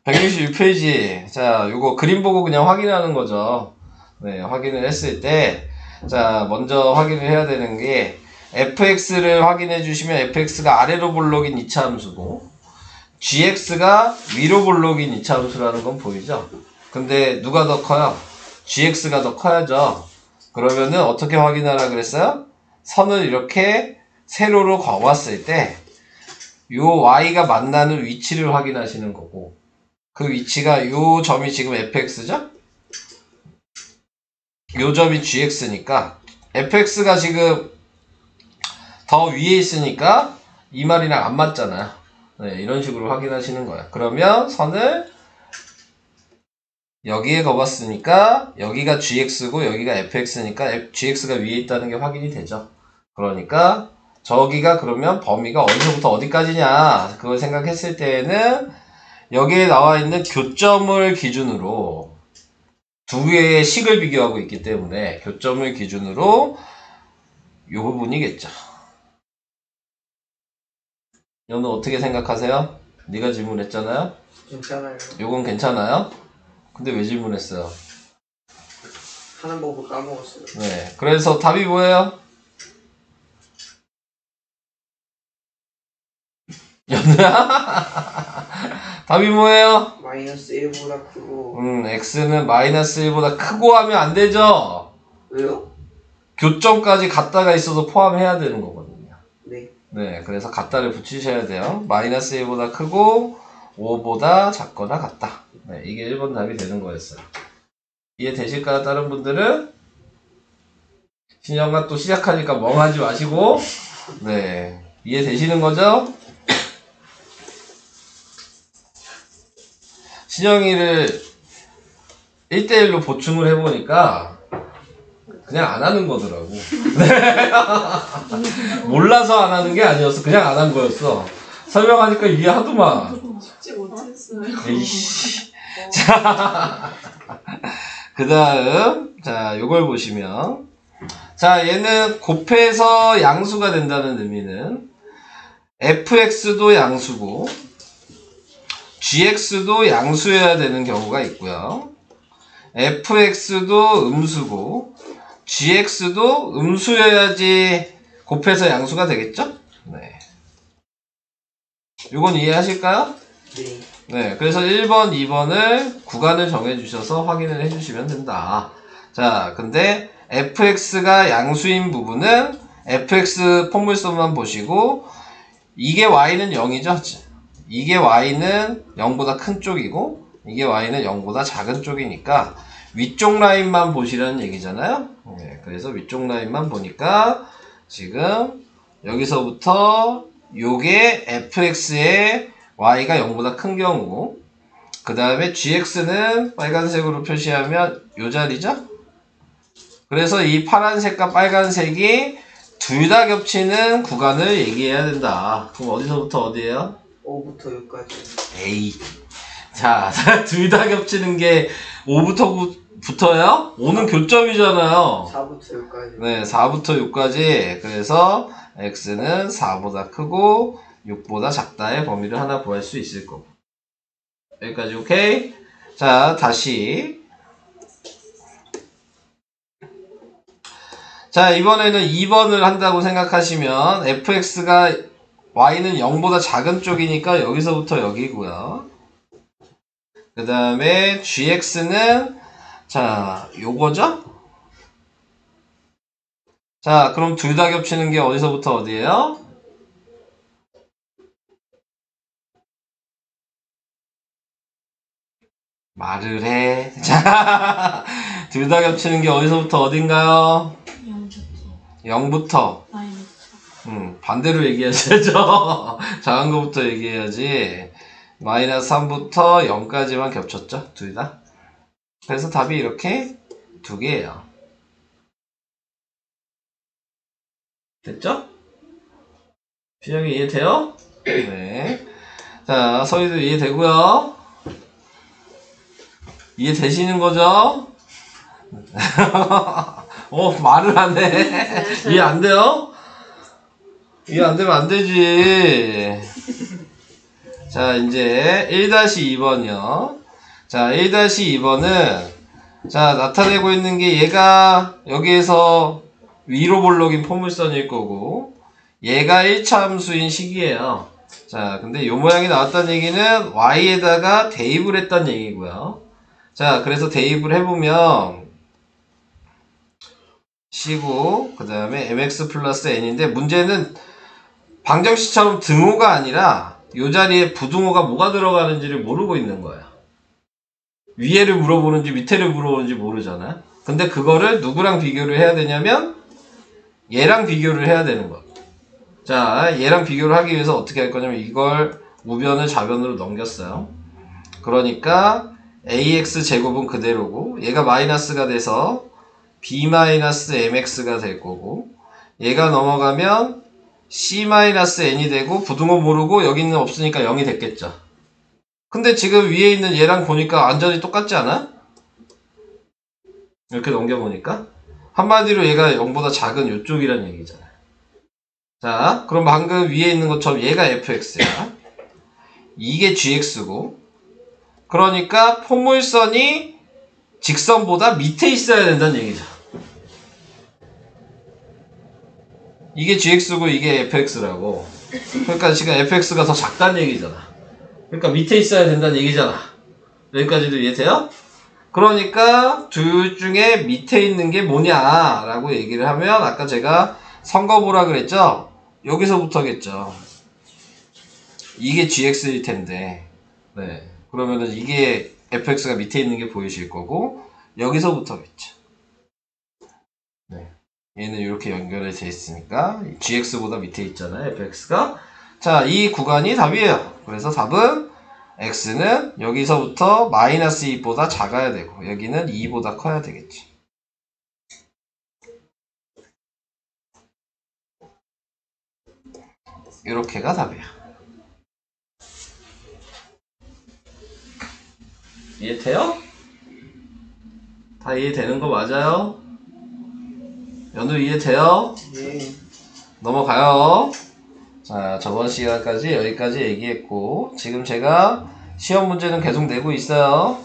166페이지. 자, 요거 그림 보고 그냥 확인하는 거죠. 네, 확인을 했을 때, 자, 먼저 확인을 해야 되는 게, fx를 확인해 주시면 fx가 아래로 볼록인 2차 함수고, gx가 위로 볼록인 2차 함수라는 건 보이죠? 근데 누가 더 커요? gx가 더 커야죠. 그러면은 어떻게 확인하라 그랬어요? 선을 이렇게 세로로 그었을 때, 요 y가 만나는 위치를 확인하시는 거고, 그 위치가 요 점이 지금 fx죠? 요 점이 gx니까 fx가 지금 더 위에 있으니까 이 말이랑 안 맞잖아요. 네, 이런 식으로 확인하시는 거예요. 그러면 선을 여기에 그었으니까 여기가 gx고 여기가 fx니까 gx가 위에 있다는 게 확인이 되죠. 그러니까 저기가 그러면 범위가 어디서부터 어디까지냐 그걸 생각했을 때에는 여기에 나와 있는 교점을 기준으로 두 개의 식을 비교하고 있기 때문에 교점을 기준으로 이 부분이겠죠. 여러분 어떻게 생각하세요? 네가 질문했잖아요? 괜찮아요. 요건 괜찮아요? 근데 왜 질문했어요? 하는 법을 까먹었어요. 네, 그래서 답이 뭐예요? 연우야? 답이 뭐예요? 마이너스 1보다 크고. x는 마이너스 1보다 크고 하면 안 되죠? 왜요? 교점까지 같다가 있어서 포함해야 되는 거거든요. 네. 네, 그래서 같다를 붙이셔야 돼요. 마이너스 1보다 크고 5보다 작거나 같다. 네, 이게 1번 답이 되는 거였어요. 이해되실까요? 다른 분들은? 신영아 또 시작하니까 멍하지 마시고 네, 이해되시는 거죠? 신영이를 1대1로 보충을 해보니까 그냥 안 하는 거더라고. 몰라서 안 하는 게 아니었어. 그냥 안 한 거였어. 설명하니까 이해하더만. 쉽지 못했어요. 에이씨. 자, 그 다음, 자, 요걸 보시면. 자, 얘는 곱해서 양수가 된다는 의미는 fx도 양수고, gx도 양수여야 되는 경우가 있고요. fx도 음수고, gx도 음수여야지 곱해서 양수가 되겠죠? 네. 요건 이해하실까요? 네. 네, 그래서 1번, 2번을 구간을 정해주셔서 확인을 해주시면 된다. 자, 근데 fx가 양수인 부분은 fx 포물선만 보시고 이게 y는 0이죠? 이게 y는 0보다 큰 쪽이고 이게 y는 0보다 작은 쪽이니까 위쪽 라인만 보시라는 얘기잖아요. 네, 그래서 위쪽 라인만 보니까 지금 여기서부터 요게 fx의 y가 0보다 큰 경우 그 다음에 gx는 빨간색으로 표시하면 요 자리죠? 그래서 이 파란색과 빨간색이 둘 다 겹치는 구간을 얘기해야 된다. 그럼 어디서부터 어디예요? 5부터 6까지. 에이. 자, 둘 다 겹치는 게 5부터 붙어요? 5는 교점이잖아요. 4부터 6까지. 네, 4부터 6까지. 그래서 x는 4보다 크고 6보다 작다의 범위를 하나 구할 수 있을 거고. 여기까지 오케이? 자, 다시. 자, 이번에는 2번을 한다고 생각하시면 fx가 y는 0보다 작은 쪽이니까 여기서부터 여기고요. 그 다음에 gx는 자, 요거죠? 자, 그럼 둘 다 겹치는 게 어디서부터 어디예요? 말을 해. 자, 둘 다 겹치는 게 어디서부터 어딘가요? 0부터. 반대로 얘기하셔야죠. 작은 거부터 얘기해야지. 마이너스 3부터 0까지만 겹쳤죠? 둘 다. 그래서 답이 이렇게 두 개예요. 됐죠? 비정이 이해돼요? 네. 자, 서희도 이해되고요. 이해되시는 거죠? 말을 안 해. 이해 안 돼요? 이해 안 되면 안 되지. 자, 이제 1-2번이요. 자, 1-2번은 자, 나타내고 있는 게 얘가 여기에서 위로 볼록인 포물선일 거고 얘가 1차 함수인 식이에요. 자, 근데 요 모양이 나왔다는 얘기는 y에다가 대입을 했다는 얘기고요. 자, 그래서 대입을 해보면 c고 그 다음에 mx 플러스 n인데 문제는 방정식처럼 등호가 아니라 요 자리에 부등호가 뭐가 들어가는지를 모르고 있는 거야. 위에를 물어보는지 밑에를 물어보는지 모르잖아. 근데 그거를 누구랑 비교를 해야 되냐면 얘랑 비교를 해야 되는 거야. 자, 얘랑 비교를 하기 위해서 어떻게 할 거냐면 이걸 우변을 좌변으로 넘겼어요. 그러니까 ax 제곱은 그대로고 얘가 마이너스가 돼서 b-mx가 될 거고 얘가 넘어가면 c-n이 되고 부등호 모르고 여기는 없으니까 0이 됐겠죠. 근데 지금 위에 있는 얘랑 보니까 완전히 똑같지 않아? 이렇게 넘겨보니까 한마디로 얘가 0보다 작은 이쪽이란 얘기잖아. 자, 그럼 방금 위에 있는 것처럼 얘가 fx야. 이게 gx고 그러니까 포물선이 직선보다 밑에 있어야 된다는 얘기죠. 이게 gx고 이게 fx라고. 그러니까 지금 fx가 더 작다는 얘기잖아. 그러니까 밑에 있어야 된다는 얘기잖아. 여기까지도 이해돼요? 그러니까 둘 중에 밑에 있는 게 뭐냐라고 얘기를 하면 아까 제가 선거보라 그랬죠? 여기서부터겠죠. 이게 gx일 텐데 네. 그러면은 이게 fx가 밑에 있는 게 보이실 거고 여기서부터겠죠. 네. 얘는 이렇게 연결이 돼 있으니까 gx보다 밑에 있잖아요. fx가. 자, 이 구간이 답이에요. 그래서 답은 x는 여기서부터 마이너스 2보다 작아야 되고 여기는 2보다 커야 되겠지. 이렇게가 답이야. 이해돼요? 다 이해되는 거 맞아요? 연우 이해돼요? 예. 넘어가요. 자, 저번 시간까지 여기까지 얘기했고 지금 제가 시험 문제는 계속 내고 있어요.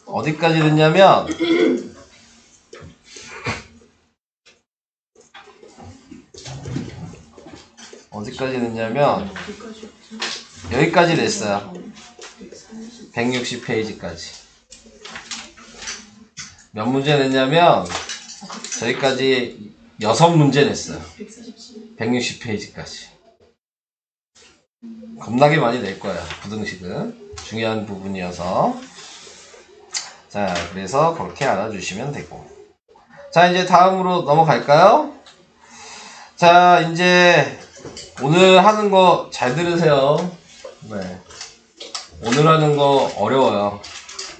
어디까지 됐냐면 여기까지 냈어요. 160페이지까지. 몇 문제 냈냐면 저기까지 6문제 냈어요. 160페이지까지. 겁나게 많이 낼 거야. 부등식은 중요한 부분이어서. 자, 그래서 그렇게 알아주시면 되고. 자, 이제 다음으로 넘어갈까요? 자, 이제 오늘 하는 거 잘 들으세요. 네. 오늘 하는 거 어려워요.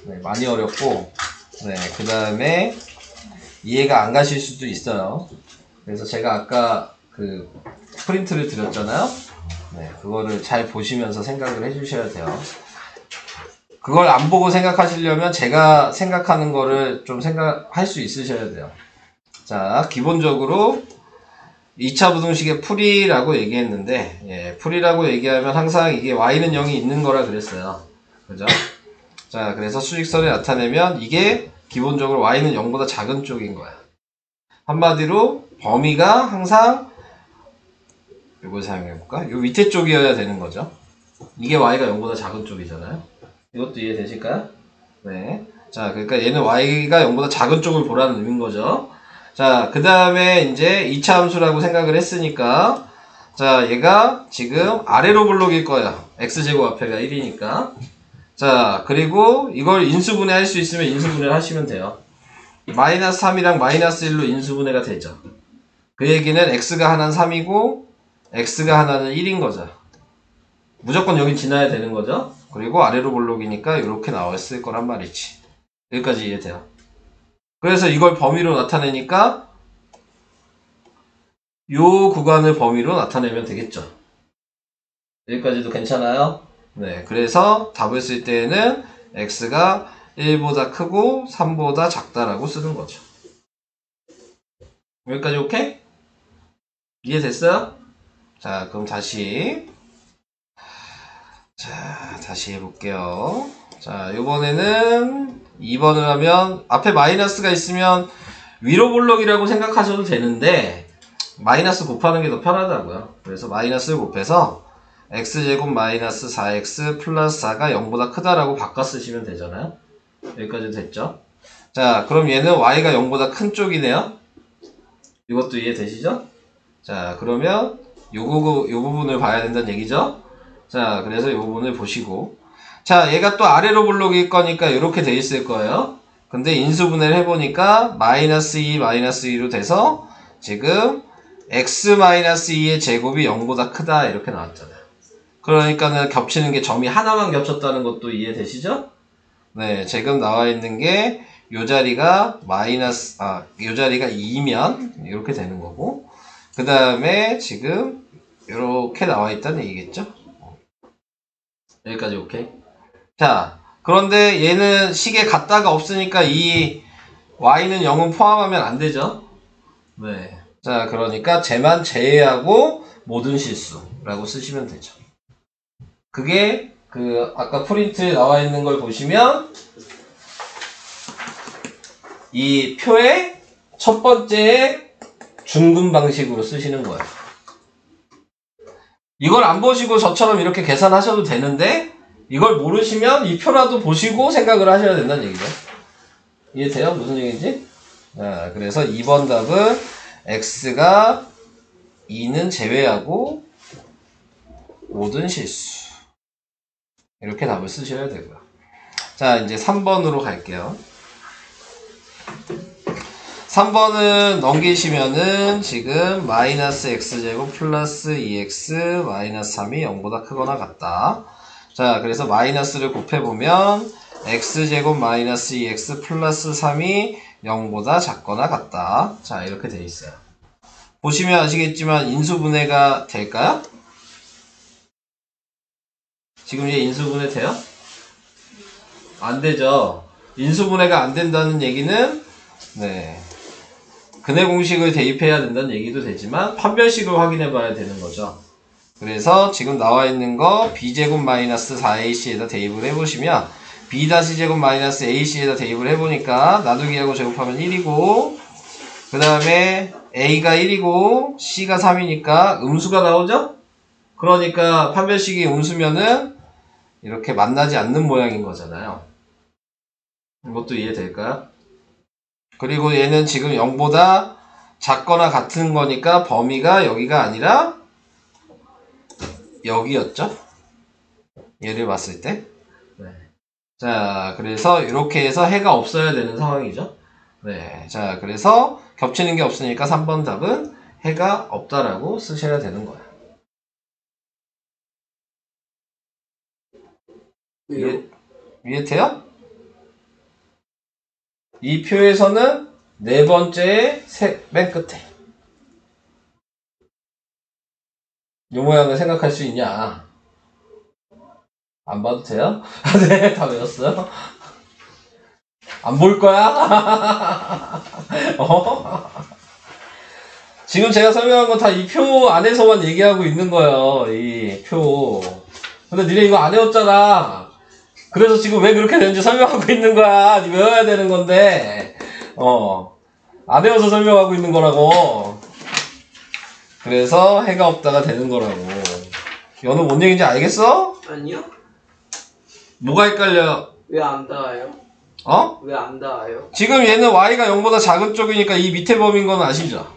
네, 많이 어렵고, 네, 그 다음에 이해가 안 가실 수도 있어요. 그래서 제가 아까 그 프린트를 드렸잖아요. 네, 그거를 잘 보시면서 생각을 해주셔야 돼요. 그걸 안 보고 생각하시려면 제가 생각하는 거를 좀 생각할 수 있으셔야 돼요. 자, 기본적으로 2차 부등식의 풀이라고 얘기했는데, 예, 풀이라고 얘기하면 항상 이게 y는 0이 있는 거라 그랬어요. 그죠? 자, 그래서 수직선을 나타내면 이게 기본적으로 y는 0보다 작은 쪽인 거야. 한마디로 범위가 항상 이걸 사용해볼까? 요 밑에 쪽이어야 되는 거죠. 이게 y가 0보다 작은 쪽이잖아요. 이것도 이해되실까요? 네. 자, 그러니까 얘는 y가 0보다 작은 쪽을 보라는 의미인 거죠. 자, 그 다음에 이제 2차 함수라고 생각을 했으니까, 자, 얘가 지금 아래로 볼록일 거예요. x제곱 앞에가 1이니까. 자, 그리고 이걸 인수분해 할 수 있으면 인수분해를 하시면 돼요. 마이너스 3이랑 마이너스 1로 인수분해가 되죠. 그 얘기는 x가 하나는 3이고, x가 하나는 1인 거죠. 무조건 여기 지나야 되는 거죠. 그리고 아래로 볼록이니까 이렇게 나왔을 거란 말이지. 여기까지 이해돼요. 그래서 이걸 범위로 나타내니까 요 구간을 범위로 나타내면 되겠죠. 여기까지도 괜찮아요? 네, 그래서 답을 쓸 때에는 x가 1보다 크고 3보다 작다라고 쓰는 거죠. 여기까지 오케이? 이해됐어요? 자, 그럼 다시 자, 다시 해볼게요. 자, 요번에는 2번을 하면 앞에 마이너스가 있으면 위로 볼록이라고 생각하셔도 되는데 마이너스 곱하는 게 더 편하다고요. 그래서 마이너스를 곱해서 x제곱 마이너스 4x 플러스 4가 0보다 크다라고 바꿔 쓰시면 되잖아요. 여기까지 됐죠? 자, 그럼 얘는 y가 0보다 큰 쪽이네요. 이것도 이해되시죠? 자, 그러면 요 부분을 봐야 된다는 얘기죠? 자, 그래서 이 부분을 보시고 자, 얘가 또 아래로 볼록일 거니까 이렇게 돼 있을 거예요. 근데 인수분해를 해보니까 마이너스 2, 마이너스 2로 돼서 지금 x-2의 제곱이 0보다 크다 이렇게 나왔잖아요. 그러니까는 겹치는 게 점이 하나만 겹쳤다는 것도 이해되시죠? 네, 지금 나와 있는 게 요 자리가 요 자리가 2면 이렇게 되는 거고 그 다음에 지금 이렇게 나와 있다는 얘기겠죠? 여기까지 오케이? 자, 그런데 얘는 식에 갖다가 없으니까 이 y는 0은 포함하면 안 되죠? 네. 자, 그러니까 쟤만 제외하고 모든 실수라고 쓰시면 되죠. 그게 아까 프린트에 나와 있는 걸 보시면 이 표의 첫 번째 중근 방식으로 쓰시는 거예요. 이걸 안 보시고 저처럼 이렇게 계산하셔도 되는데 이걸 모르시면 이 표라도 보시고 생각을 하셔야 된다는 얘기죠. 이해돼요? 무슨 얘기인지? 자, 그래서 2번 답은 x가 2는 제외하고 모든 실수 이렇게 답을 쓰셔야 되고요. 자, 이제 3번으로 갈게요. 3번은 넘기시면은 지금 마이너스 x제곱 플러스 2x 마이너스 3이 0보다 크거나 같다. 자, 그래서 마이너스를 곱해보면 x제곱 마이너스 2x 플러스 3이 0보다 작거나 같다. 자, 이렇게 돼 있어요. 보시면 아시겠지만 인수분해가 될까요? 지금 얘 인수분해 돼요? 안 되죠. 인수분해가 안 된다는 얘기는 네, 근해 공식을 대입해야 된다는 얘기도 되지만 판별식을 확인해 봐야 되는 거죠. 그래서 지금 나와 있는 거 b제곱 마이너스 4ac에다 대입을 해보시면 b-제곱 마이너스 ac에다 대입을 해보니까 나누기하고 제곱하면 1이고 그 다음에 a가 1이고 c가 3이니까 음수가 나오죠? 그러니까 판별식이 음수면은 이렇게 만나지 않는 모양인 거잖아요. 이것도 이해될까요? 그리고 얘는 지금 0보다 작거나 같은 거니까 범위가 여기가 아니라 여기였죠? 얘를 봤을 때. 네. 자, 그래서 이렇게 해서 해가 없어야 되는 상황이죠. 네. 자, 그래서 겹치는 게 없으니까 3번 답은 해가 없다라고 쓰셔야 되는 거예요. 이해돼요? 이 표에서는 네 번째 맨 끝에 이 모양을 생각할 수 있냐? 안 봐도 돼요? 네, 다 외웠어요? 안 볼 거야? 지금 제가 설명한 건 다 이 표 안에서만 얘기하고 있는 거예요. 이 표. 근데 니네 이거 안 외웠잖아. 그래서 지금 왜 그렇게 되는지 설명하고 있는 거야. 니 외워야 되는 건데. 안 외워서 설명하고 있는 거라고. 그래서 해가 없다가 되는 거라고. 너는 뭔 얘기인지 알겠어? 아니요? 뭐가 헷갈려? 왜 안 닿아요? 어? 왜 안 닿아요? 지금 얘는 y가 0보다 작은 쪽이니까 이 밑에 범위인 건 아시죠?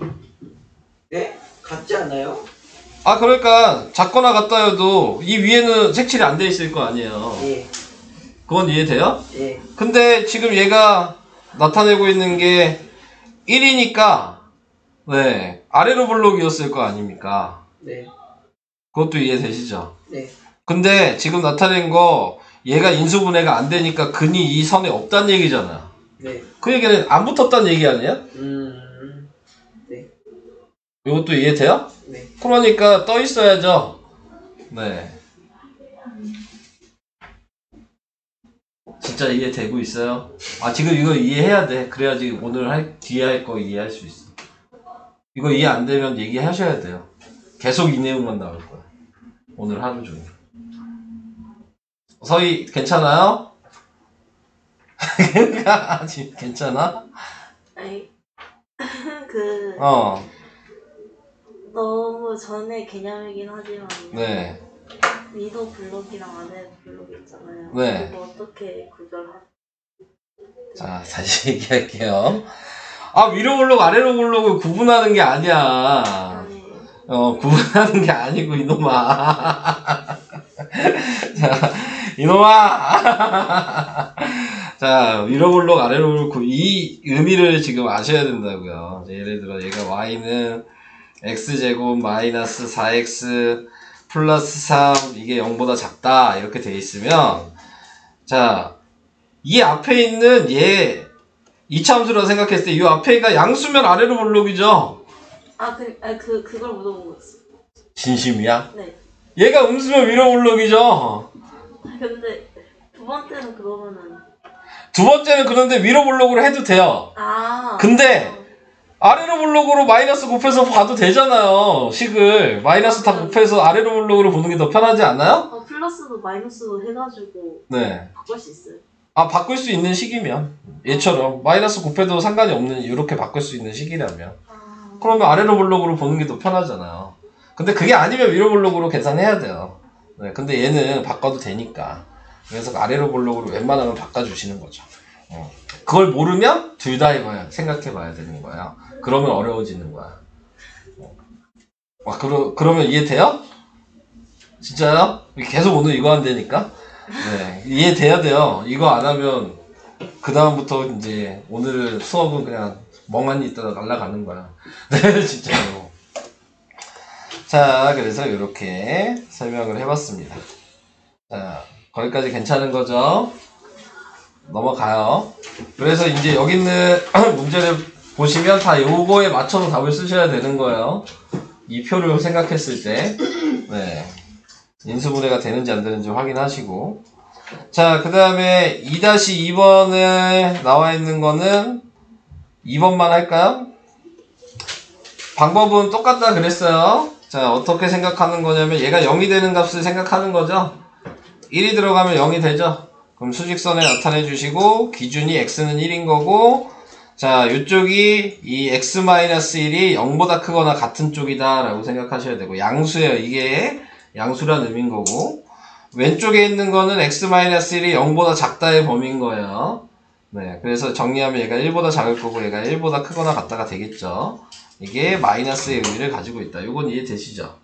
네? 같지 않아요? 아, 그러니까 작거나 같다여도 이 위에는 색칠이 안 돼 있을 거 아니에요. 예. 그건 이해돼요? 예. 근데 지금 얘가 나타내고 있는 게 1이니까 네, 아래로 볼록이었을 거 아닙니까? 네. 그것도 이해되시죠? 네. 근데 지금 나타낸 거 얘가 인수분해가 안 되니까 근이 이 선에 없다는 얘기잖아요. 네. 그 얘기는 안 붙었다는 얘기 아니에요? 네. 이것도 이해돼요? 네. 그러니까 떠 있어야죠. 네. 진짜 이해되고 있어요? 아, 지금 이거 이해해야 돼. 그래야지 오늘 뒤에 할 거 이해할 수 있어. 이거 이해 안 되면 얘기하셔야 돼요. 계속 이 내용만 나올 거야. 오늘 하루 종일. 서희 괜찮아요? 아직 괜찮아? 아니 그 어, 너무 전에 개념이긴 하지만 네. 위도 블록이랑 아래 블록 있잖아요. 네. 그거 어떻게 구별하? 자, 다시 얘기할게요. 아, 위로 블록, 아래로 블록을 구분하는 게 아니야. 아니 구분하는 게 아니고, 이놈아. 자, 이놈아! 자, 위로 블록, 아래로 블록, 이 의미를 지금 아셔야 된다고요. 예를 들어, 얘가 y는 x제곱 마이너스 4x 플러스 3, 이게 0보다 작다. 이렇게 돼 있으면, 자, 이 앞에 있는 얘, 이차함수라고 생각했을 때 이 앞에가 양수면 아래로 블록이죠? 그걸 물어본 거였어. 진심이야? 네. 얘가 음수면 위로 블록이죠? 근데 두 번째는 그러면은 두 번째는 그런데 위로 블록으로 해도 돼요. 근데 아래로 블록으로 마이너스 곱해서 봐도 되잖아요. 식을 마이너스 다 곱해서 아래로 블록으로 보는 게 더 편하지 않아요? 플러스도 마이너스도 해가지고 네. 바꿀 수 있어요. 아, 바꿀 수 있는 식이면 얘처럼 마이너스 곱해도 상관이 없는 이렇게 바꿀 수 있는 식이라면 그러면 아래로 블록으로 보는 게 더 편하잖아요. 근데 그게 아니면 위로 블록으로 계산해야 돼요. 네, 근데 얘는 바꿔도 되니까 그래서 아래로 블록으로 웬만하면 바꿔주시는 거죠. 그걸 모르면 둘 다 해봐야 생각해봐야 되는 거야. 그러면 어려워지는 거야. 그러면 이해돼요? 진짜요? 계속 오늘 이거 한다니까? 네, 이해돼야 돼요. 이거 안 하면 그 다음부터 이제 오늘 수업은 그냥 멍하니 있다가 날아가는 거야. 네, 진짜로. 자, 그래서 이렇게 설명을 해봤습니다. 자, 거기까지 괜찮은 거죠? 넘어가요. 그래서 이제 여기 있는 문제를 보시면 다 요거에 맞춰서 답을 쓰셔야 되는 거예요. 이 표를 생각했을 때. 네. 인수분해가 되는지 안 되는지 확인하시고. 자, 그 다음에 2-2번에 나와 있는 거는 2번만 할까요? 방법은 똑같다 그랬어요. 자, 어떻게 생각하는 거냐면 얘가 0이 되는 값을 생각하는 거죠. 1이 들어가면 0이 되죠. 그럼 수직선에 나타내 주시고 기준이 x는 1인 거고, 자, 이쪽이 이 x-1이 0보다 크거나 같은 쪽이다 라고 생각하셔야 되고, 양수예요. 이게 양수란 의미인 거고, 왼쪽에 있는 거는 x-1이 0보다 작다의 범위인 거예요. 네, 그래서 정리하면 얘가 1보다 작을 거고 얘가 1보다 크거나 같다가 되겠죠. 이게 마이너스의 의미를 가지고 있다. 이건 이해되시죠?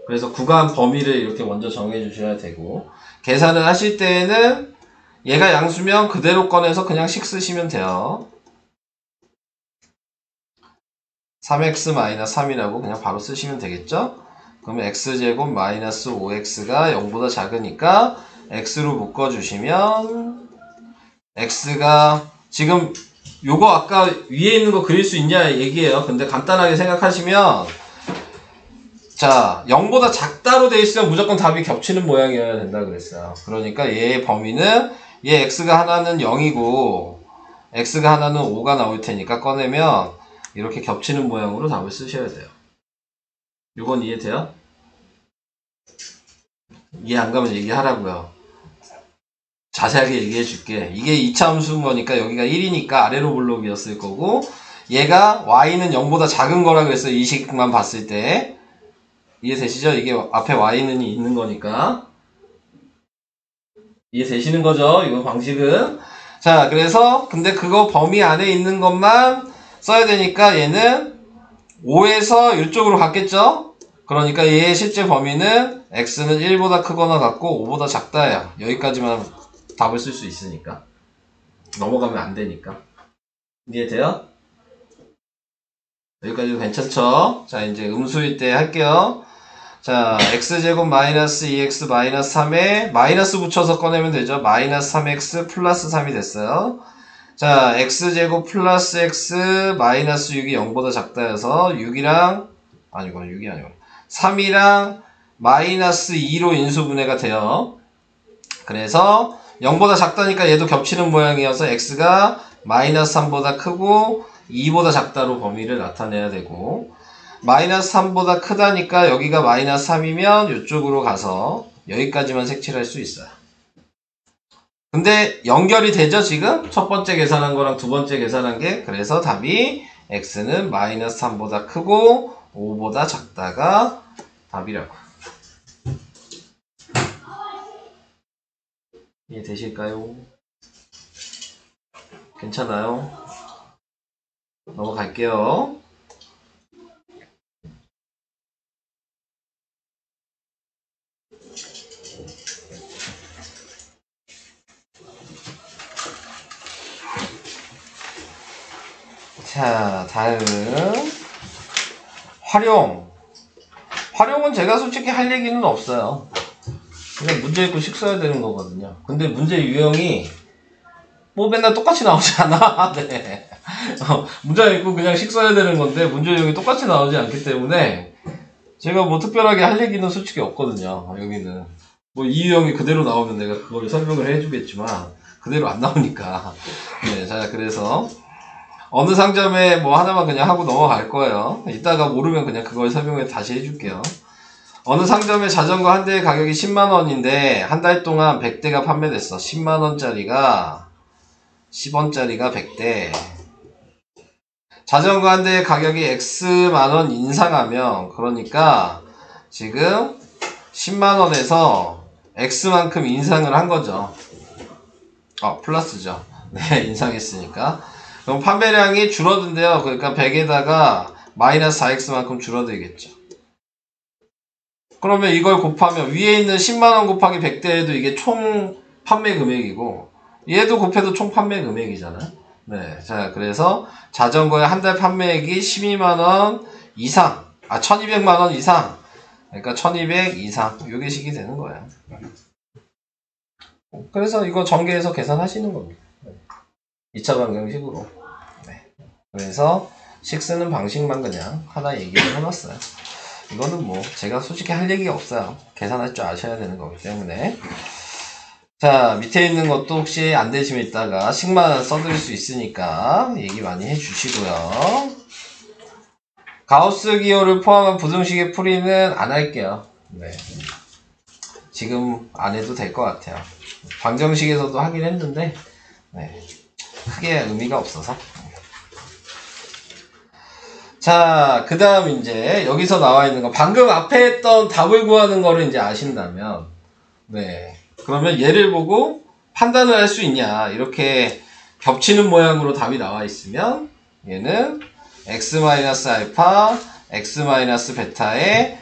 그래서 구간 범위를 이렇게 먼저 정해 주셔야 되고, 계산을 하실 때에는 얘가 양수면 그대로 꺼내서 그냥 식 쓰시면 돼요. 3x-3이라고 그냥 바로 쓰시면 되겠죠? 그러면 x제곱 마이너스 5x가 0보다 작으니까 x로 묶어주시면 x가 지금 요거 아까 위에 있는 거 그릴 수 있냐 얘기예요. 근데 간단하게 생각하시면, 자, 0보다 작다로 돼 있으면 무조건 답이 겹치는 모양이어야 된다 그랬어요. 그러니까 얘의 범위는 얘 x가 하나는 0이고 x가 하나는 5가 나올 테니까 꺼내면 이렇게 겹치는 모양으로 답을 쓰셔야 돼요. 이건 이해돼요? 이해 안 가면 얘기하라고요. 자세하게 얘기해 줄게. 이게 2차 함수인 거니까 여기가 1이니까 아래로 블록이었을 거고, 얘가 y는 0보다 작은 거라 그랬어요. 이 식만 봤을 때. 이해되시죠? 이게 앞에 y는 있는 거니까. 이해되시는 거죠? 이거 방식은. 자, 그래서 근데 그거 범위 안에 있는 것만 써야 되니까 얘는 5에서 이쪽으로 갔겠죠? 그러니까 얘의 실제 범위는 x는 1보다 크거나 같고 5보다 작다예요. 여기까지만 답을 쓸 수 있으니까. 넘어가면 안 되니까. 이해돼요? 여기까지도 괜찮죠? 자, 이제 음수일 때 할게요. 자, x제곱 마이너스 2x 마이너스 3에 마이너스 붙여서 꺼내면 되죠. 마이너스 3x 플러스 3이 됐어요. 자, x제곱 플러스 x 마이너스 6이 0보다 작다여서 6이랑 아니고 6이 아니고 3이랑 마이너스 2로 인수분해가 돼요. 그래서 0보다 작다니까 얘도 겹치는 모양이어서 x가 마이너스 3보다 크고 2보다 작다로 범위를 나타내야 되고, 마이너스 3보다 크다니까 여기가 마이너스 3이면 이쪽으로 가서 여기까지만 색칠할 수 있어요. 근데 연결이 되죠, 지금? 첫 번째 계산한 거랑 두 번째 계산한 게. 그래서 답이 x는 마이너스 3보다 크고 5보다 작다가 답이라고. 이해되실까요? 괜찮아요? 넘어갈게요. 자, 다음 활용은 제가 솔직히 할 얘기는 없어요. 그냥 문제 읽고 식 써야 되는 거거든요. 근데 문제 유형이 뭐 맨날 똑같이 나오지 않아. 네. 문제 읽고 그냥 식 써야 되는 건데 문제 유형이 똑같이 나오지 않기 때문에 제가 뭐 특별하게 할 얘기는 솔직히 없거든요. 여기는 뭐 이 유형이 그대로 나오면 내가 그걸 설명을 해주겠지만 그대로 안 나오니까. 네, 자, 그래서 어느 상점에 뭐 하나만 그냥 하고 넘어갈 거예요. 이따가 모르면 그냥 그걸 설명을 다시 해줄게요. 어느 상점에 자전거 한 대의 가격이 10만원인데 한 달 동안 100대가 판매됐어. 10만원짜리가 10원짜리가 100대. 자전거 한 대의 가격이 X만원 인상하면, 그러니까 지금 10만원에서 X만큼 인상을 한 거죠. 플러스죠. 네, 인상했으니까. 그럼 판매량이 줄어든대요. 그러니까 100에다가 마이너스 4X만큼 줄어들겠죠. 그러면 이걸 곱하면 위에 있는 10만원 곱하기 100대에도 이게 총 판매 금액이고 얘도 곱해도 총 판매 금액이잖아요. 네, 자, 그래서 자전거의 한 달 판매액이 12만원 이상, 1200만원 이상, 그러니까 1200 이상, 요게 식이 되는 거예요. 그래서 이거 전개해서 계산하시는 겁니다. 2차 방정식으로. 네. 그래서 식 쓰는 방식만 그냥 하나 얘기를 해놨어요. 이거는 뭐 제가 솔직히 할 얘기가 없어요. 계산할 줄 아셔야 되는 거기 때문에. 자, 밑에 있는 것도 혹시 안 되시면 이따가 식만 써드릴 수 있으니까 얘기 많이 해주시고요. 가우스 기호를 포함한 부등식의 풀이는 안 할게요. 네. 지금 안 해도 될 것 같아요. 방정식에서도 하긴 했는데 네. 크게 의미가 없어서. 자, 그 다음 이제 여기서 나와 있는 거 방금 앞에 했던 답을 구하는 거를 이제 아신다면 네, 그러면 얘를 보고 판단을 할 수 있냐. 이렇게 겹치는 모양으로 답이 나와 있으면 얘는 x-알파, x-베타에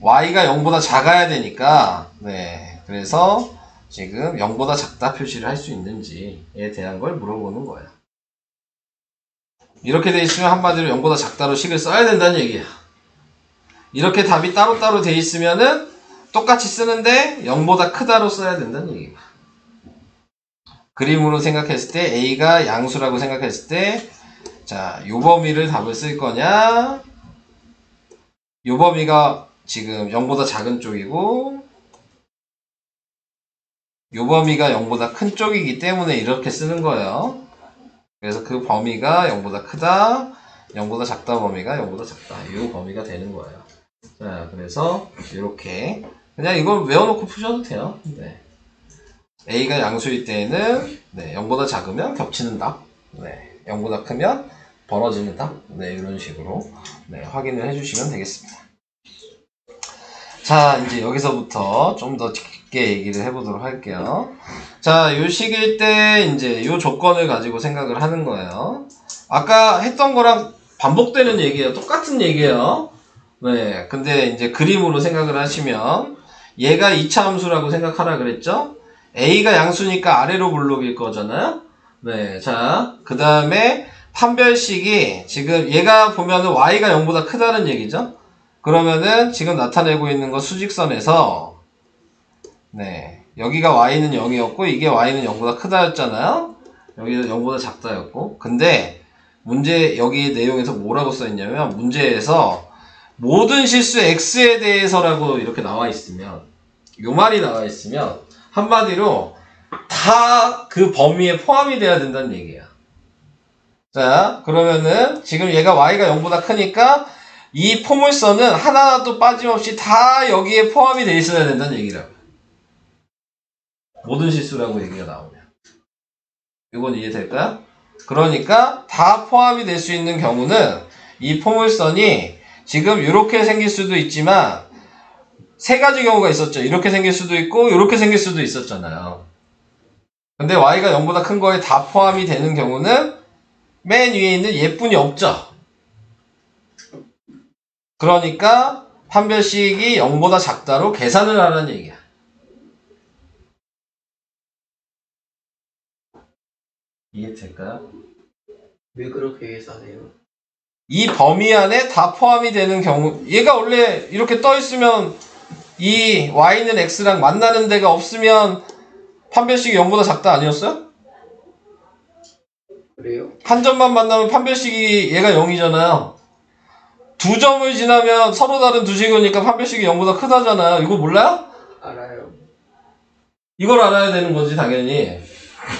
y가 0보다 작아야 되니까 네, 그래서 지금 0보다 작다 표시를 할 수 있는지에 대한 걸 물어보는 거예요. 이렇게 돼 있으면 한마디로 0보다 작다로 식을 써야 된다는 얘기야. 이렇게 답이 따로따로 돼 있으면은 똑같이 쓰는데 0보다 크다로 써야 된다는 얘기야. 그림으로 생각했을 때 A가 양수라고 생각했을 때 자, 요 범위를 답을 쓸 거냐, 요 범위가 지금 0보다 작은 쪽이고 요 범위가 0보다 큰 쪽이기 때문에 이렇게 쓰는 거예요. 그래서 그 범위가 0보다 크다, 0보다 작다 범위가 0보다 작다. 이 범위가 되는 거예요. 자, 그래서 이렇게 그냥 이걸 외워놓고 푸셔도 돼요. 네. A가 양수일 때에는 네, 0보다 작으면 겹치는 답, 네, 0보다 크면 벌어지는 답, 네, 이런 식으로 네, 확인을 해주시면 되겠습니다. 자, 이제 여기서부터 좀 더 깊게 얘기를 해보도록 할게요. 자, 요 식일 때 이제 요 조건을 가지고 생각을 하는 거예요. 아까 했던 거랑 반복되는 얘기예요. 똑같은 얘기예요. 네, 근데 이제 그림으로 생각을 하시면 얘가 2차 함수라고 생각하라 그랬죠? A가 양수니까 아래로 블록일 거잖아요. 네, 자, 그 다음에 판별식이 지금 얘가 보면은 y가 0보다 크다는 얘기죠? 그러면은 지금 나타내고 있는 거 수직선에서 네, 여기가 y는 0이었고 이게 y는 0보다 크다였잖아요. 여기는 0보다 작다였고. 근데 문제 여기 내용에서 뭐라고 써있냐면 문제에서 모든 실수 x에 대해서라고 이렇게 나와 있으면 요 말이 나와 있으면 한마디로 다 그 범위에 포함이 돼야 된다는 얘기야. 자, 그러면은 지금 얘가 y가 0보다 크니까 이 포물선은 하나도 빠짐없이 다 여기에 포함이 돼 있어야 된다는 얘기라고. 모든 실수라고 얘기가 나오면. 이건 이해될까요? 그러니까 다 포함이 될 수 있는 경우는 이 포물선이 지금 이렇게 생길 수도 있지만 세 가지 경우가 있었죠. 이렇게 생길 수도 있고 이렇게 생길 수도 있었잖아요. 근데 y가 0보다 큰 거에 다 포함이 되는 경우는 맨 위에 있는 얘뿐이 없죠. 그러니까 판별식이 0보다 작다로 계산을 하라는 얘기야. 이해될까요? 왜 그렇게 계산해요? 이 범위 안에 다 포함이 되는 경우, 얘가 원래 이렇게 떠 있으면 이 y는 x랑 만나는 데가 없으면 판별식이 0보다 작다 아니었어요? 그래요? 한 점만 만나면 판별식이 얘가 0이잖아요. 두 점을 지나면 서로 다른 두 식이니까 판별식이 0보다 크다잖아요. 이거 몰라요? 알아요. 이걸 알아야 되는 거지 당연히.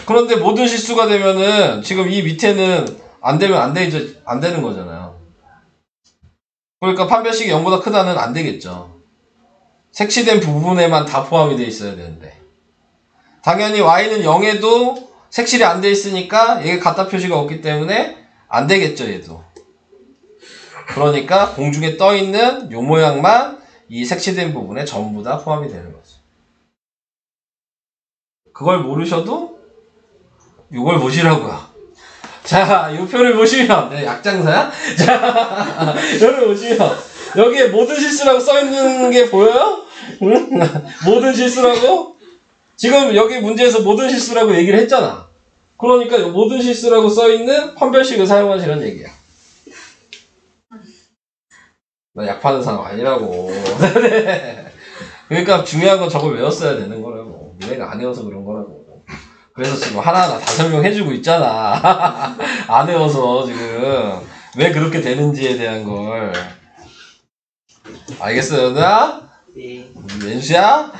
그런데 모든 실수가 되면은 지금 이 밑에는 안 되면 안 되는 거잖아요. 그러니까 판별식이 0보다 크다는 안 되겠죠. 색칠된 부분에만 다 포함이 돼 있어야 되는데. 당연히 y는 0에도 색칠이 안 돼 있으니까 얘가 같다 표시가 없기 때문에 안 되겠죠, 얘도. 그러니까 공중에 떠 있는 요 모양만 이 색칠된 부분에 전부 다 포함이 되는 거죠. 그걸 모르셔도 이걸 보시라고요. 자, 이 표를 보시면, 네, 약장사야? 자, 여기를 보시면, 여기에 모든 실수라고 써있는 게 보여요? 응? 모든 실수라고? 지금 여기 문제에서 모든 실수라고 얘기를 했잖아. 그러니까 모든 실수라고 써있는 판별식을 사용하시라는 얘기야. 나 약 파는 사람 아니라고. 그러니까 중요한 건 저걸 외웠어야 되는 거라고. 니네가 안 외워서 그런 거라고. 그래서 지금 하나하나 다 설명해주고 있잖아. 안 외워서 지금 왜 그렇게 되는지에 대한 걸. 알겠어요, 누나? 네. 왼수야?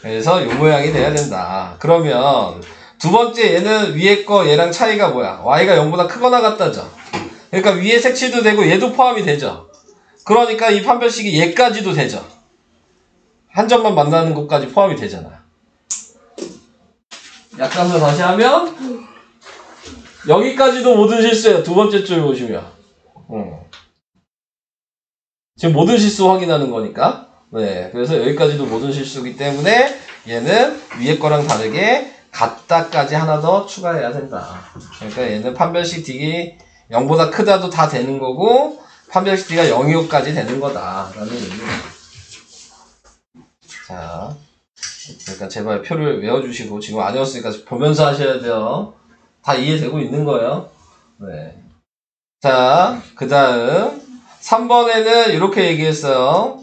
그래서 요 모양이 돼야 된다. 그러면 두 번째 얘는 위에 거 얘랑 차이가 뭐야? y가 0보다 크거나 같다죠. 그러니까 위에 색칠도 되고 얘도 포함이 되죠. 그러니까 이 판별식이 얘까지도 되죠. 한 점만 만나는 것까지 포함이 되잖아. 약간더 다시 하면 여기까지도 모든 실수예요. 두 번째 줄 보시면. 지금 모든 실수 확인하는 거니까. 네, 그래서 여기까지도 모든 실수이기 때문에 얘는 위에 거랑 다르게 같다까지 하나 더 추가해야 된다. 그러니까 얘는 판별식 D가 0보다 크다도 다 되는 거고 판별식 D가 0이고까지 되는 거다 라는 얘기입니다. 자, 그러니까 제발 표를 외워주시고 지금 안 외웠으니까 보면서 하셔야 돼요. 다 이해되고 있는 거예요. 네. 자, 그 다음 3번에는 이렇게 얘기했어요.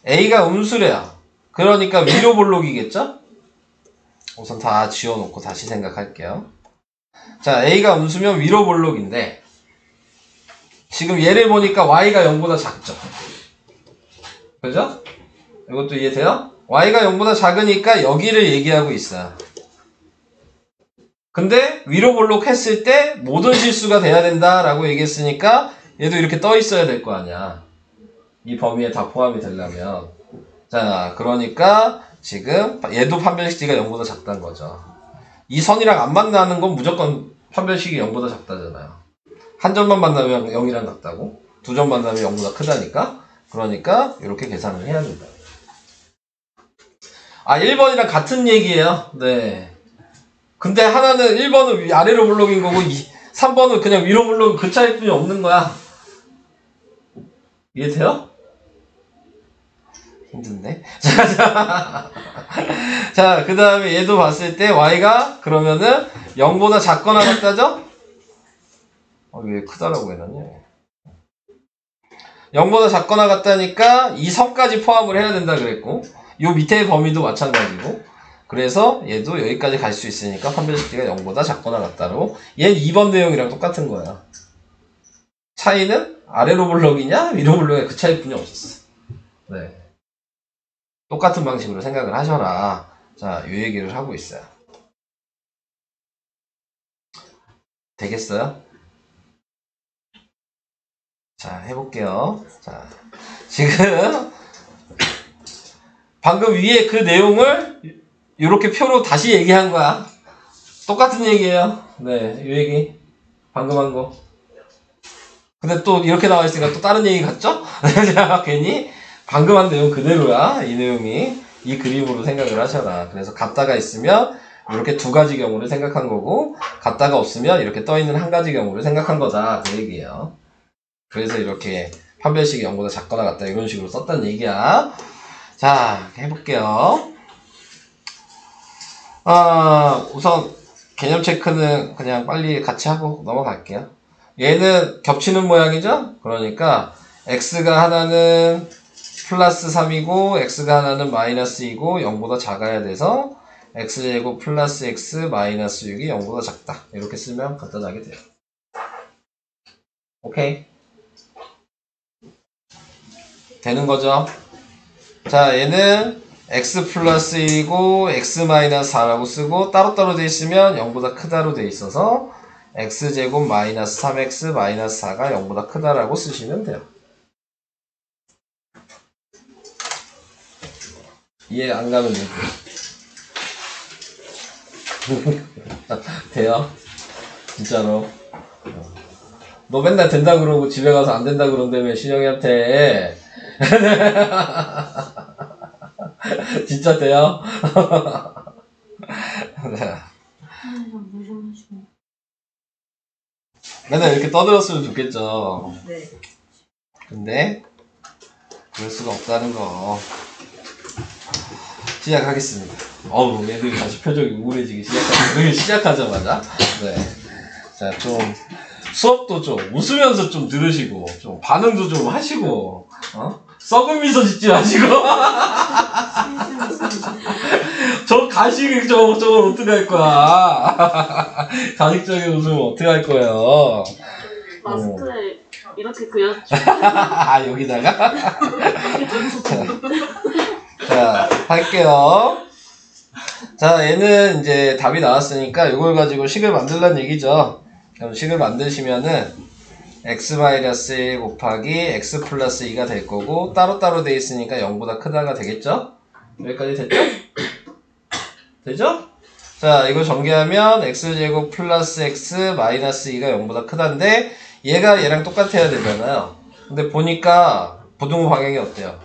A가 음수래요. 그러니까 위로 볼록이겠죠? 우선 다 지워놓고 다시 생각할게요. 자, A가 음수면 위로 볼록인데 지금 얘를 보니까 Y가 0보다 작죠? 그죠? 이것도 이해돼요? Y가 0보다 작으니까 여기를 얘기하고 있어요. 근데 위로 볼록 했을 때 모든 실수가 돼야 된다라고 얘기했으니까 얘도 이렇게 떠 있어야 될 거 아니야. 이 범위에 다 포함이 되려면. 자, 그러니까 지금 얘도 판별식 D가 0보다 작다는 거죠. 이 선이랑 안 만나는 건 무조건 판별식이 0보다 작다잖아요. 한 점만 만나면 0이랑 같다고, 두 점 만나면 0보다 크다니까. 그러니까 이렇게 계산을 해야 된다. 아, 1번이랑 같은 얘기예요. 네. 근데 하나는 1번은 아래로 블록인 거고 3번은 그냥 위로 블록, 그 차이뿐이 없는 거야. 이해돼요? 힘든데? 자, 그 다음에 얘도 봤을 때 y가 그러면은 0보다 작거나 같다죠? 왜 크다라고 해놨냐? 0보다 작거나 같다니까 이 선까지 포함을 해야 된다 그랬고 요 밑에 범위도 마찬가지고 그래서 얘도 여기까지 갈 수 있으니까 판별식 D가 0보다 작거나 같다로 얘는 2번 내용이랑 똑같은 거야. 차이는 아래로 블록이냐 위로 블록이냐 그 차이뿐이 없었어. 네. 똑같은 방식으로 생각을 하셔라. 자, 이 얘기를 하고 있어요. 되겠어요? 자, 해볼게요. 자, 지금 방금 위에 그 내용을 이렇게 표로 다시 얘기한 거야. 똑같은 얘기예요. 네, 이 얘기 방금 한 거. 근데 또 이렇게 나와 있으니까 또 다른 얘기 같죠? 자, 괜히 방금 한 내용 그대로야. 이 내용이 이 그림으로 생각을 하셔라. 그래서 같다가 있으면 이렇게 두 가지 경우를 생각한 거고, 같다가 없으면 이렇게 떠 있는 한 가지 경우를 생각한 거다. 그 얘기예요. 그래서 이렇게 판별식이 0보다 작거나 같다 이런 식으로 썼다는 얘기야. 자, 해볼게요. 우선 개념 체크는 그냥 빨리 같이 하고 넘어갈게요. 얘는 겹치는 모양이죠? 그러니까 x가 하나는 플러스 3이고 x가 하나는 마이너스 2고 0보다 작아야 돼서 x제곱 플러스 x 마이너스 6이 0보다 작다. 이렇게 쓰면 간단하게 돼요. 오케이? 되는 거죠? 자, 얘는 x 플러스 1이고 x 마이너스 4라고 쓰고 따로따로 돼 있으면 0보다 크다로 돼 있어서 x제곱 마이너스 3x 마이너스 4가 0보다 크다라고 쓰시면 돼요. 이해 안 가면 되고. 돼요? 진짜로. 너 맨날 된다 그러고 집에 가서 안 된다 그런다며 신영이한테. 진짜 돼요? 맨날 이렇게 떠들었으면 좋겠죠. 네. 근데 그럴 수가 없다는 거. 시작하겠습니다. 어우, 얘들이 다시 표정이 우울해지기 시작하자마자. 네. 자, 좀 수업도 좀 웃으면서 좀 들으시고, 좀 반응도 좀 하시고, 썩은 미소 짓지 마시고. 저 가식 저걸 어떡할 거야. 가식적인 웃으면 어떡할 거예요. 마스크에 이렇게 그렸죠. 아, 여기다가? 자, 할게요. 자, 얘는 이제 답이 나왔으니까 이걸 가지고 식을 만들란 얘기죠. 그럼 식을 만드시면은 x-1 곱하기 x 플러스 2가 될 거고 따로따로 돼 있으니까 0보다 크다가 되겠죠? 여기까지 됐죠? 되죠? 자, 이거 전개하면 x제곱 플러스 x 마이너스 2가 0보다 크다인데 얘가 얘랑 똑같아야 되잖아요. 근데 보니까 부등호 방향이 어때요?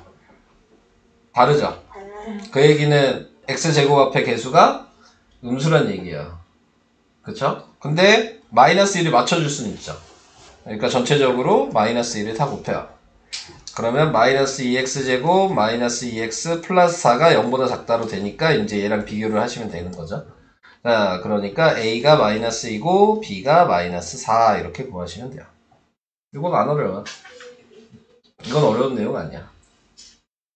다르죠? 그 얘기는 x제곱 앞에 개수가 음수란 얘기예요. 그쵸? 근데 마이너스 1을 맞춰줄 수는 있죠. 그러니까 전체적으로 마이너스 1을 다 곱해요. 그러면 마이너스 2x제곱 마이너스 2x 플러스 4가 0보다 작다로 되니까 이제 얘랑 비교를 하시면 되는 거죠. 자, 그러니까 a가 마이너스 2고 b가 마이너스 4 이렇게 구하시면 돼요. 이건 안 어려워요. 이건 어려운 내용 아니야.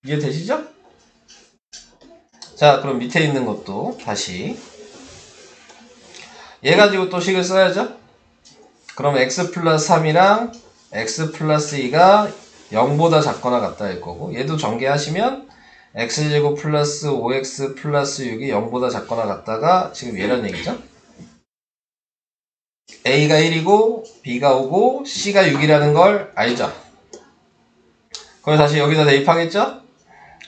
이해되시죠? 자, 그럼 밑에 있는 것도 다시 얘 가지고 또 식을 써야죠. 그럼 x 플러스 3이랑 x 플러스 2가 0보다 작거나 같다 할 거고 얘도 전개하시면 x제곱 플러스 5x 플러스 6이 0보다 작거나 같다가 지금 얘란 얘기죠. a가 1이고 b가 5고 c가 6이라는 걸 알죠. 그럼 다시 여기다 대입하겠죠.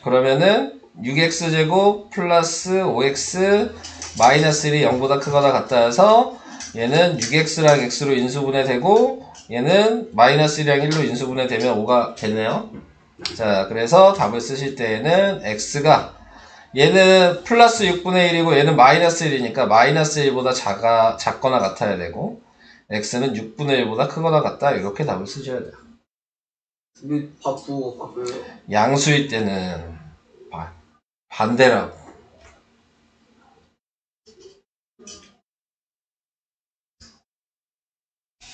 그러면은 6x제곱 플러스 5x 마이너스 1이 0보다 크거나 같다 해서 얘는 6x랑 x로 인수분해되고 얘는 마이너스 1이랑 1로 인수분해되면 5가 되네요. 자, 그래서 답을 쓰실 때에는 x가 얘는 플러스 6분의 1이고 얘는 마이너스 1이니까 마이너스 1보다 작거나 같아야 되고 x는 6분의 1보다 크거나 같다 이렇게 답을 쓰셔야 돼요. 왜 바꾸어요? 양수일 때는 반대라고.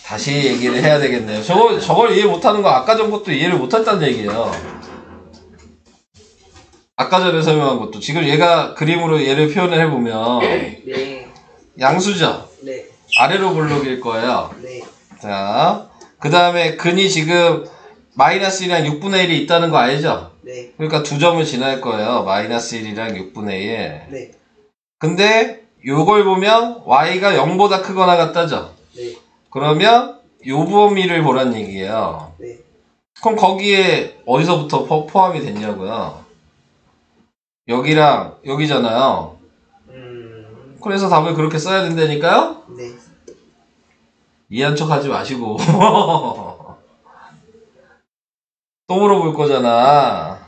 다시 얘기를 해야 되겠네요. 저걸 이해 못하는 거 아까 전 것도 이해를 못했다는 얘기예요. 아까 전에 설명한 것도 지금 얘가 그림으로 얘를 표현을 해보면 네. 양수죠? 네. 아래로 볼록일 거예요. 네. 자, 그 다음에 근이 지금 마이너스 1이랑 6분의 1이 있다는 거 알죠? 네. 그러니까 두 점을 지날 거예요. 마이너스 1이랑 6분의 1. 네. 근데 요걸 보면 y가 0보다 크거나 같다죠? 네. 그러면 요 범위를 보란 얘기예요. 네. 그럼 거기에 어디서부터 포함이 됐냐고요? 여기랑 여기잖아요. 그래서 답을 그렇게 써야 된다니까요? 네. 이해한 척 하지 마시고. 또 물어볼 거잖아.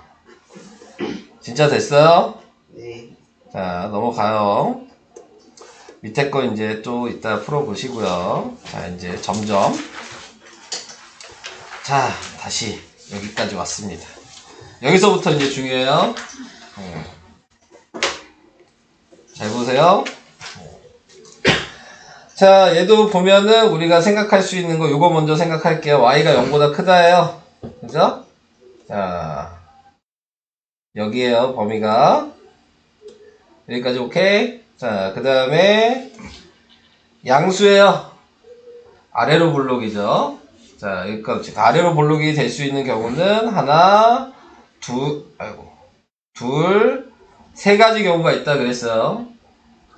진짜 됐어요? 네. 자, 넘어가요. 밑에 거 이제 또 이따 풀어보시고요. 자, 이제 점점. 자, 다시 여기까지 왔습니다. 여기서부터 이제 중요해요. 잘 보세요. 자, 얘도 보면은 우리가 생각할 수 있는 거 요거 먼저 생각할게요. y가 0보다 크다예요. 그죠? 자, 여기에요, 범위가. 여기까지 오케이? 자, 그 다음에 양수예요. 아래로 볼록이죠. 자, 여기까지. 아래로 볼록이 될 수 있는 경우는 하나, 둘, 세 가지 경우가 있다 그랬어요.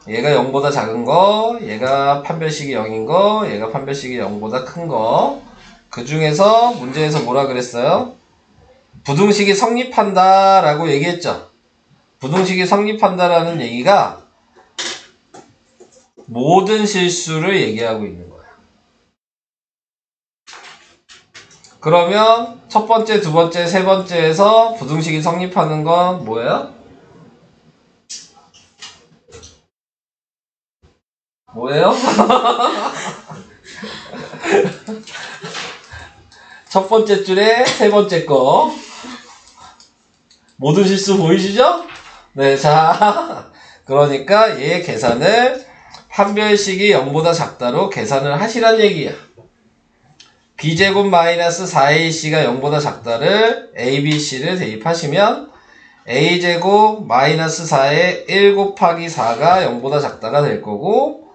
얘가 0보다 작은 거, 얘가 판별식이 0인 거, 얘가 판별식이 0보다 큰 거. 그 중에서 문제에서 뭐라 그랬어요? 부등식이 성립한다 라고 얘기했죠. 부등식이 성립한다라는 얘기가 모든 실수를 얘기하고 있는 거야. 그러면 첫 번째, 두 번째, 세 번째에서 부등식이 성립하는 건 뭐예요? 뭐예요? 첫 번째 줄에 세 번째 거. 모든 실수 보이시죠? 네, 자. 그러니까 얘 계산을 판별식이 0보다 작다로 계산을 하시란 얘기야. b제곱 마이너스 4ac가 0보다 작다를 abc를 대입하시면 a제곱 마이너스 4의 1 곱하기 4가 0보다 작다가 될 거고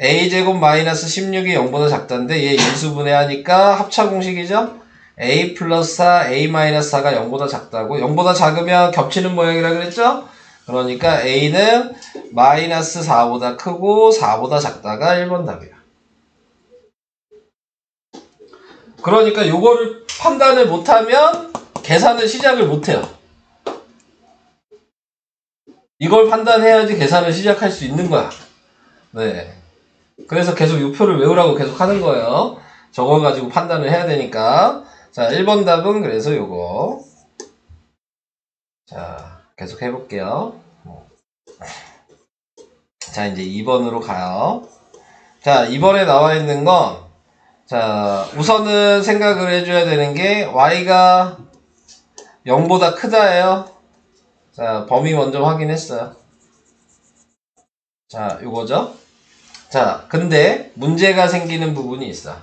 a제곱 마이너스 16이 0보다 작다인데 얘 인수분해하니까 합차 공식이죠? a 플러스 4, a 마이너스 4가 0보다 작다고 0보다 작으면 겹치는 모양이라 그랬죠? 그러니까 a는 마이너스 4보다 크고 4보다 작다가 1번 답이야. 그러니까 요거를 판단을 못하면 계산을 시작을 못해요. 이걸 판단해야지 계산을 시작할 수 있는 거야. 네. 그래서 계속 요 표를 외우라고 계속 하는 거예요. 저거 가지고 판단을 해야 되니까. 자, 1번 답은 그래서 요거. 자, 계속 해볼게요. 자, 이제 2번으로 가요. 자, 2번에 나와 있는 건, 자, 우선은 생각을 해줘야 되는 게, y가 0보다 크다예요. 자, 범위 먼저 확인했어요. 자, 요거죠? 자, 근데 문제가 생기는 부분이 있어.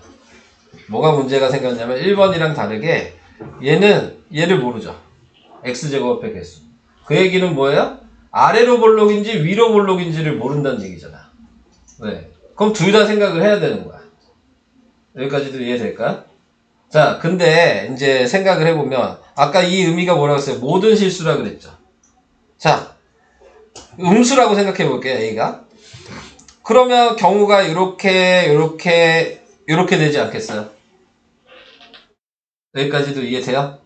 뭐가 문제가 생겼냐면 1번이랑 다르게 얘를 모르죠. x제곱합의 개수. 그 얘기는 뭐예요? 아래로 볼록인지 위로 볼록인지를 모른다는 얘기잖아. 네. 그럼 둘 다 생각을 해야 되는 거야. 여기까지도 이해될까? 자, 근데 이제 생각을 해보면 아까 이 의미가 뭐라고 했어요? 모든 실수라 그랬죠. 자, 음수라고 생각해 볼게요, a가. 그러면 경우가 이렇게 되지 않겠어요? 여기까지도 이해돼요?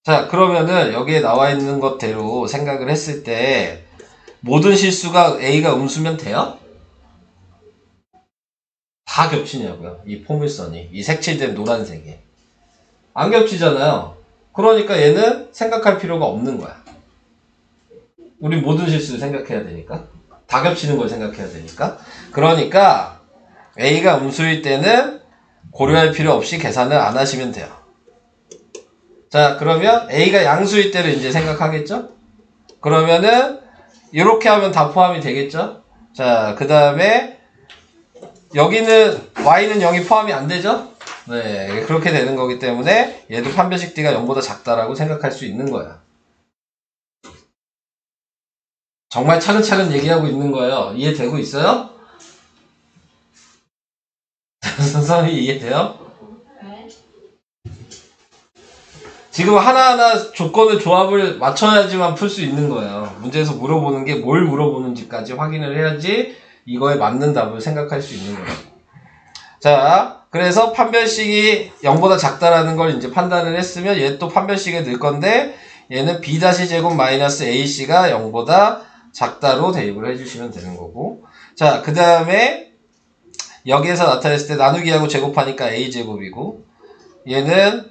자, 그러면은 여기에 나와 있는 것대로 생각을 했을 때 모든 실수가 a가 음수면 돼요? 다 겹치냐고요? 이 포물선이, 이 색칠된 노란색이. 안 겹치잖아요. 그러니까 얘는 생각할 필요가 없는 거야. 우리 모든 실수를 생각해야 되니까. 다 겹치는 걸 생각해야 되니까. 그러니까 a가 음수일 때는 고려할 필요 없이 계산을 안 하시면 돼요. 자, 그러면 a가 양수일 때를 이제 생각하겠죠? 그러면은 이렇게 하면 다 포함이 되겠죠? 자, 그 다음에 여기는 y는 0이 포함이 안 되죠? 네, 그렇게 되는 거기 때문에 얘도 판별식 d가 0보다 작다라고 생각할 수 있는 거야. 정말 차근차근 얘기하고 있는 거예요. 이해되고 있어요? 선생님 이해돼요? 네. 지금 하나하나 조건을 조합을 맞춰야지만 풀 수 있는 거예요. 문제에서 물어보는 게 뭘 물어보는지까지 확인을 해야지 이거에 맞는 답을 생각할 수 있는 거예요. 자, 그래서 판별식이 0보다 작다라는 걸 이제 판단을 했으면 얘 또 판별식에 넣을 건데 얘는 b-제곱 마이너스 ac가 0보다 작다로 대입을 해주시면 되는 거고. 자, 그 다음에 여기에서 나타냈을 때 나누기하고 제곱하니까 a제곱이고 얘는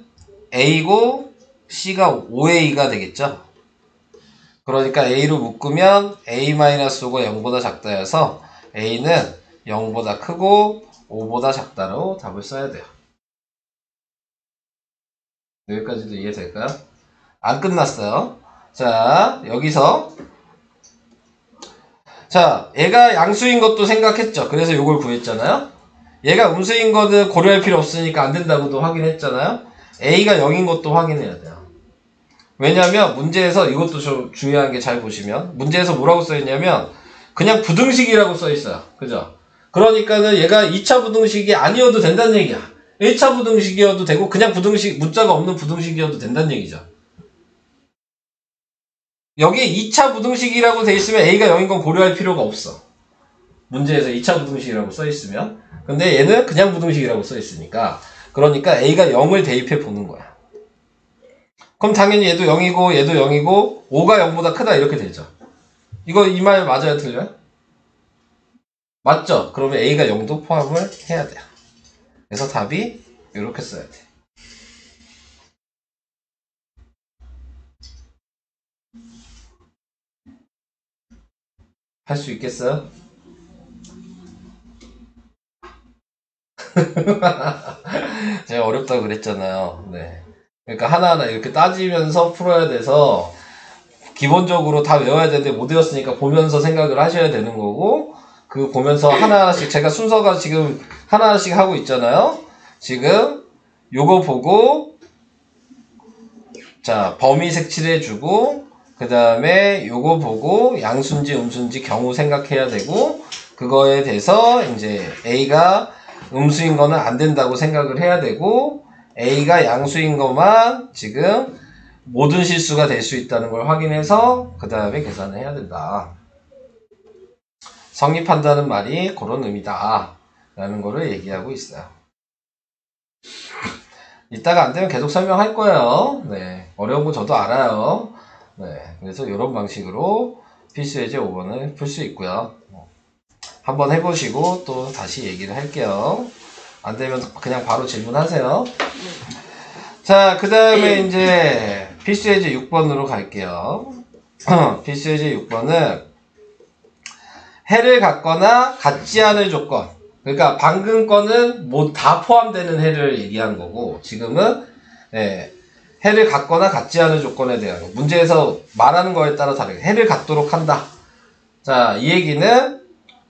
a고 c가 5a가 되겠죠. 그러니까 a로 묶으면 a-5가 0보다 작다여서 a는 0보다 크고 5보다 작다로 답을 써야 돼요. 여기까지도 이해될까요? 안 끝났어요. 자, 여기서 자, 얘가 양수인 것도 생각했죠. 그래서 이걸 구했잖아요. 얘가 음수인 거는 고려할 필요 없으니까 안 된다고도 확인했잖아요. a가 0인 것도 확인해야 돼요. 왜냐면 문제에서 이것도 좀 중요한 게 잘 보시면 문제에서 뭐라고 써있냐면 그냥 부등식이라고 써있어요. 그죠? 그러니까는 얘가 2차 부등식이 아니어도 된다는 얘기야. 1차 부등식이어도 되고 그냥 부등식 문자가 없는 부등식이어도 된다는 얘기죠. 여기에 2차 부등식이라고 돼 있으면 a가 0인 건 고려할 필요가 없어. 문제에서 2차 부등식이라고 써 있으면. 근데 얘는 그냥 부등식이라고 써 있으니까 그러니까 a가 0을 대입해 보는 거야. 그럼 당연히 얘도 0이고 얘도 0이고 5가 0보다 크다 이렇게 되죠. 이거 이 말 맞아요? 틀려요? 맞죠? 그러면 a가 0도 포함을 해야 돼요. 그래서 답이 이렇게 써야 돼. 할 수 있겠어요? 제가 어렵다고 그랬잖아요. 네. 그러니까 하나하나 이렇게 따지면서 풀어야 돼서 기본적으로 다 외워야 되는데 못 외웠으니까 보면서 생각을 하셔야 되는 거고 그 보면서 하나하나씩 제가 순서가 지금 하나하나씩 하고 있잖아요. 지금 요거 보고 자 범위 색칠해주고 그 다음에 요거 보고 양수인지 음수인지 경우 생각해야 되고 그거에 대해서 이제 A가 음수인 거는 안 된다고 생각을 해야 되고 A가 양수인 것만 지금 모든 실수가 될 수 있다는 걸 확인해서 그 다음에 계산을 해야 된다. 성립한다는 말이 그런 의미다 라는 거를 얘기하고 있어요. 이따가 안 되면 계속 설명할 거예요. 네, 어려운 거 저도 알아요. 네, 그래서 이런 방식으로 필수 예제 5번을 풀 수 있고요. 한번 해보시고 또 다시 얘기를 할게요. 안 되면 그냥 바로 질문하세요. 자, 그 다음에 이제 필수 예제 6번으로 갈게요. 필수 예제 6번은 해를 갖거나 같지 않을 조건. 그러니까 방금 거는 뭐 다 포함되는 해를 얘기한 거고 지금은 해를 갖거나 갖지 않을 조건에 대한 거. 문제에서 말하는 거에 따라 다르게 해를 갖도록 한다. 자, 이 얘기는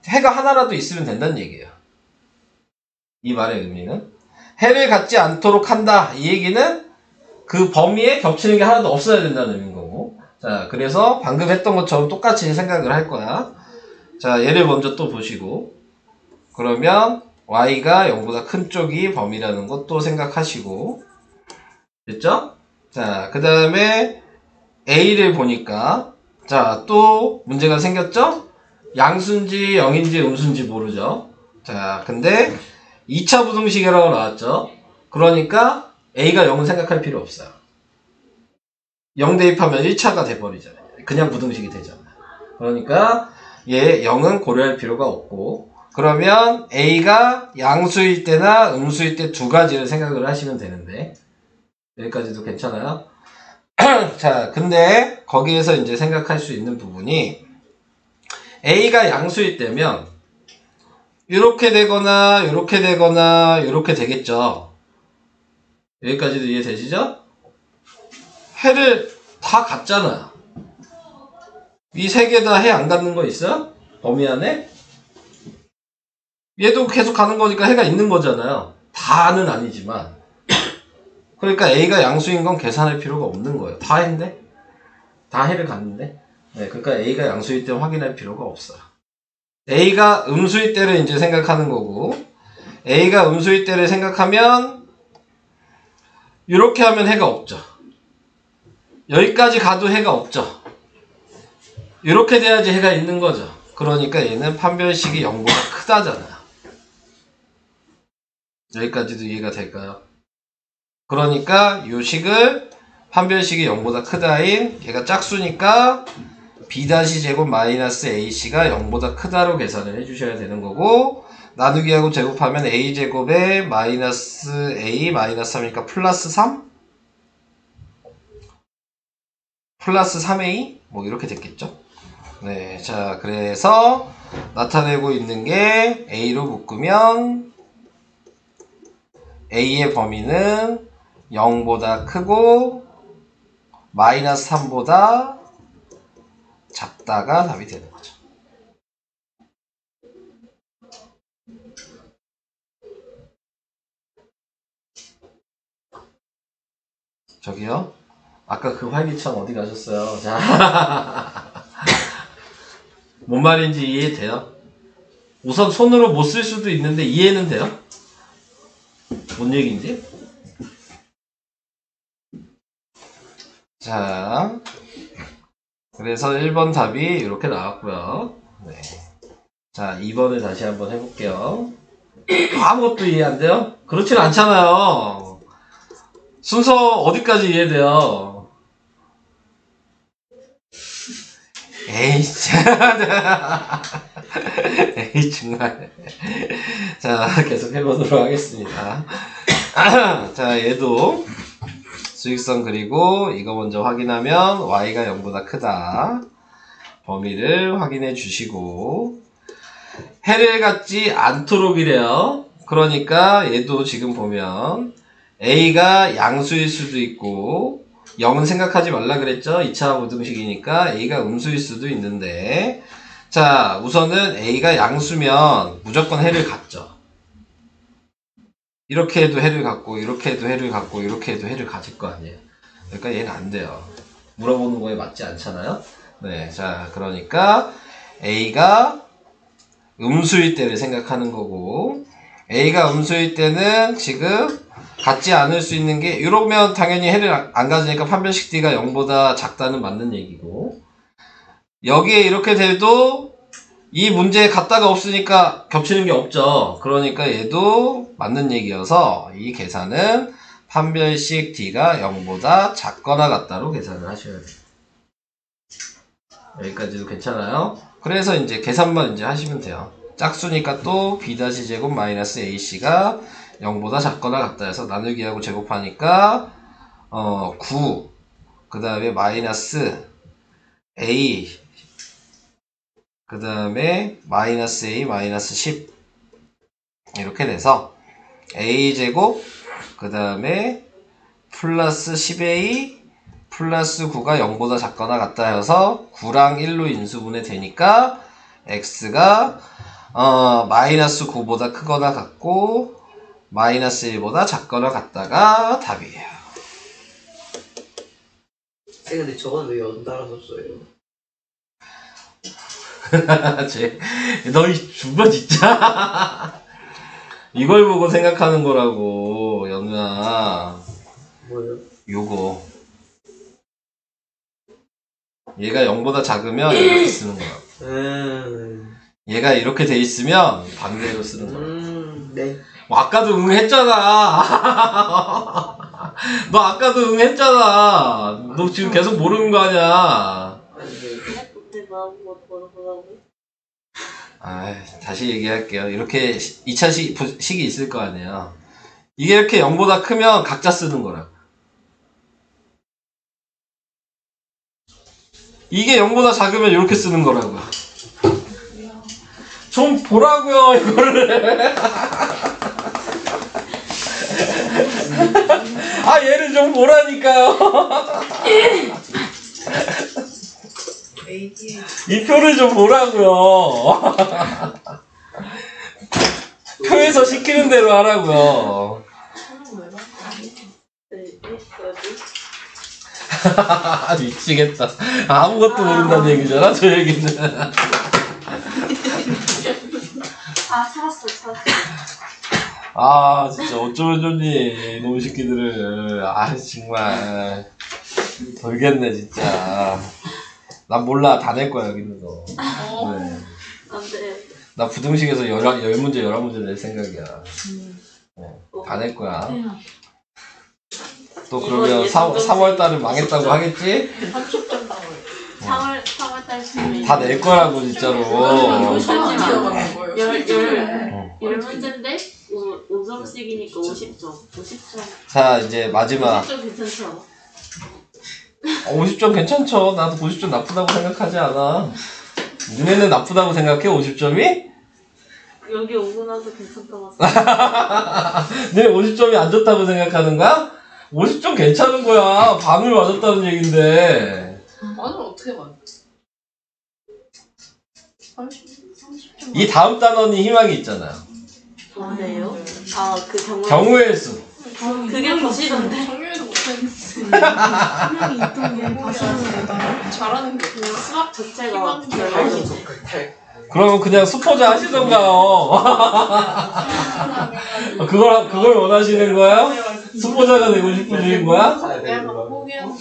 해가 하나라도 있으면 된다는 얘기예요. 이 말의 의미는 해를 갖지 않도록 한다. 이 얘기는 그 범위에 겹치는 게 하나도 없어야 된다는 의미인 거고. 자, 그래서 방금 했던 것처럼 똑같이 생각을 할 거야. 자, 얘를 먼저 또 보시고 그러면 y가 0보다 큰 쪽이 범위라는 것도 생각하시고 됐죠? 자, 그 다음에 a를 보니까 자, 또 문제가 생겼죠? 양수인지 0인지 음수인지 모르죠? 자, 근데 2차 부등식이라고 나왔죠? 그러니까 a가 0은 생각할 필요 없어요. 0 대입하면 1차가 돼버리잖아요. 그냥 부등식이 되잖아요. 그러니까 얘 0은 고려할 필요가 없고 그러면 a가 양수일 때나 음수일 때 두 가지를 생각을 하시면 되는데 여기까지도 괜찮아요? 자, 근데 거기에서 이제 생각할 수 있는 부분이 a가 양수일 때면 이렇게 되거나 이렇게 되거나 이렇게 되겠죠. 여기까지도 이해되시죠? 해를 다 갖잖아요. 이 세 개 다 해 안 갖는 거 있어요? 범위 안에? 얘도 계속 가는 거니까 해가 있는 거잖아요. 다는 아니지만. 그러니까 a가 양수인 건 계산할 필요가 없는 거예요. 다 해인데? 다 해를 갖는데? 네, 그러니까 a가 양수일 때 확인할 필요가 없어요. a가 음수일 때를 이제 생각하는 거고 a가 음수일 때를 생각하면 이렇게 하면 해가 없죠. 여기까지 가도 해가 없죠. 이렇게 돼야지 해가 있는 거죠. 그러니까 얘는 판별식이 0보다 크다잖아요. 여기까지도 이해가 될까요? 그러니까 요 식을 판별식이 0보다 크다인 걔가 짝수니까 b-제곱 마이너스 ac가 0보다 크다로 계산을 해주셔야 되는 거고 나누기하고 제곱하면 a제곱에 마이너스 a 마이너스 3이니까 플러스 3? 플러스 3a? 뭐 이렇게 됐겠죠? 네, 자 그래서 나타내고 있는 게 a로 묶으면 a의 범위는 0보다 크고 마이너스 3보다 작다가 답이 되는 거죠. 저기요? 아까 그 활기찬 어디 가셨어요? 자, 뭔 말인지 이해돼요? 우선 손으로 못 쓸 수도 있는데 이해는 돼요? 뭔 얘기인지? 자, 그래서 1번 답이 이렇게 나왔고요. 네. 자, 2번을 다시 한번 해볼게요. 아무것도 이해 안 돼요? 그렇진 않잖아요. 순서 어디까지 이해돼요? 에이, 참. 에이, 정말. 자, 계속 해보도록 하겠습니다. 자, 얘도 수익선 그리고 이거 먼저 확인하면 y가 0보다 크다. 범위를 확인해 주시고 해를 갖지 않도록이래요. 그러니까 얘도 지금 보면 a가 양수일 수도 있고 0은 생각하지 말라 그랬죠. 2차 부등식이니까 a가 음수일 수도 있는데 자 우선은 a가 양수면 무조건 해를 갖죠. 이렇게 해도 해를 갖고 이렇게 해도 해를 갖고 이렇게 해도 해를 가질 거 아니에요. 그러니까 얘는 안 돼요. 물어보는 거에 맞지 않잖아요. 네, 자 그러니까 a가 음수일 때를 생각하는 거고 a가 음수일 때는 지금 갖지 않을 수 있는 게 이러면 당연히 해를 안 가지니까 판별식 d가 0보다 작다는 맞는 얘기고 여기에 이렇게 돼도 이 문제에 갖다가 없으니까 겹치는 게 없죠. 그러니까 얘도 맞는 얘기여서 이 계산은 판별식 d가 0보다 작거나 같다로 계산을 하셔야 돼요. 여기까지도 괜찮아요? 그래서 이제 계산만 이제 하시면 돼요. 짝수니까 또 b-제곱 마이너스 ac가 0보다 작거나 같다 해서 나누기하고 제곱하니까 9 그 다음에 마이너스 a 그 다음에 마이너스 a 마이너스 10 이렇게 돼서 a제곱 그 다음에 플러스 10a 플러스 9가 0보다 작거나 같다 해서 9랑 1로 인수분해 되니까 x가 마이너스 9보다 크거나 같고 마이너스 1보다 작거나 같다가 답이에요. 근데 저건 왜 연달아서 써요? 너희 죽어 진짜. 이걸 보고 생각하는 거라고 연우야. 뭐요? 요거 얘가 0보다 작으면 이렇게 쓰는 거야. 얘가 이렇게 돼 있으면 반대로 쓰는 거야. 네. 아까도 응 했잖아. 너 아까도 응 했잖아. 너 지금 계속 모르는 거 아니야. 그때 뭐라고? 아, 다시 얘기할게요. 이렇게 2차 식이 있을 거 아니에요. 이게 이렇게 0보다 크면 각자 쓰는 거라. 이게 0보다 작으면 이렇게 쓰는 거라고요. 좀 보라고요, 이거를. 아, 얘를 좀 보라니까요. 이 표를 좀 보라고요. 표에서 시키는 대로 하라고요. 미치겠다. 아무것도 모른다는 얘기잖아, 저 얘기는. 찾았어. 아, 진짜 어쩌면 좋니, 이놈 새끼들을. 아, 정말. 돌겠네, 진짜. 난 몰라, 다 낼 거야, 여기 있는 거. 네. 안 돼. 나 부등식에서 10문제, 11문제 낼 생각이야. 다 낼 거야. 또 이거 그러면 예상 3월 달은 망했다고 하겠지? 30점 나와요. 3월 달쯤에 다 낼 거라고 진짜로. 열 문제인데 5점씩이니까 50점. 50점. 자 이제 마지막. 50점 괜찮죠? 50점 괜찮죠? 나도 50점 나쁘다고 생각하지 않아. 눈에는 나쁘다고 생각해 50점이? 여기 오고 나서 괜찮다고 봤어. 너네 50점이 안 좋다고 생각하는 거야? 50점 괜찮은 거야. 반을 맞았다는 얘긴데. 맞아 어떻게 맞아? 30점. 이 다음 단원이 희망이 있잖아요. 뭔데요? 아, 그 경우의 수. 그게 보시던데. 정유에도 못했는데 분명히 있던 게 다시 잘하는 게 그냥 수학 자체가 희망 별로죠. 그러면 그냥 수포자 하시던가요. 그걸 원하시는 거야? 수포자가 되고 싶으신 거야? 약간 포기하는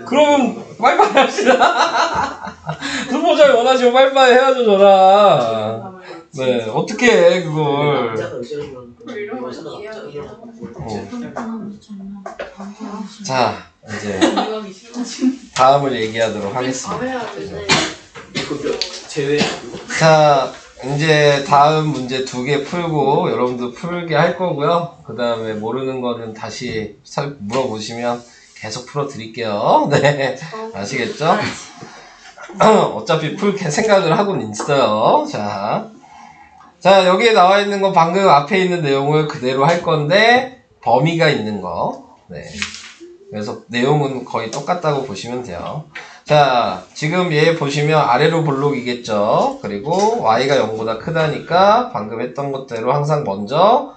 그러면 빨리빨리 합시다. 수포자를 원하시면 빨리빨리 해야죠, 저랑. 네, 어떻게 해, 그걸. 자, 이제 다음을 얘기하도록 하겠습니다. 제외. 자, 이제 다음 문제 2개 풀고 여러분도 풀게 할 거고요. 그 다음에 모르는 거는 다시 물어보시면 계속 풀어드릴게요. 네, 아시겠죠? 어차피 풀 생각을 하고는 있어요. 자, 여기에 나와 있는 건 방금 앞에 있는 내용을 그대로 할 건데 범위가 있는 거. 네. 그래서 내용은 거의 똑같다고 보시면 돼요. 자, 지금 얘 보시면 아래로 볼록이겠죠? 그리고 y가 0보다 크다니까 방금 했던 것대로 항상 먼저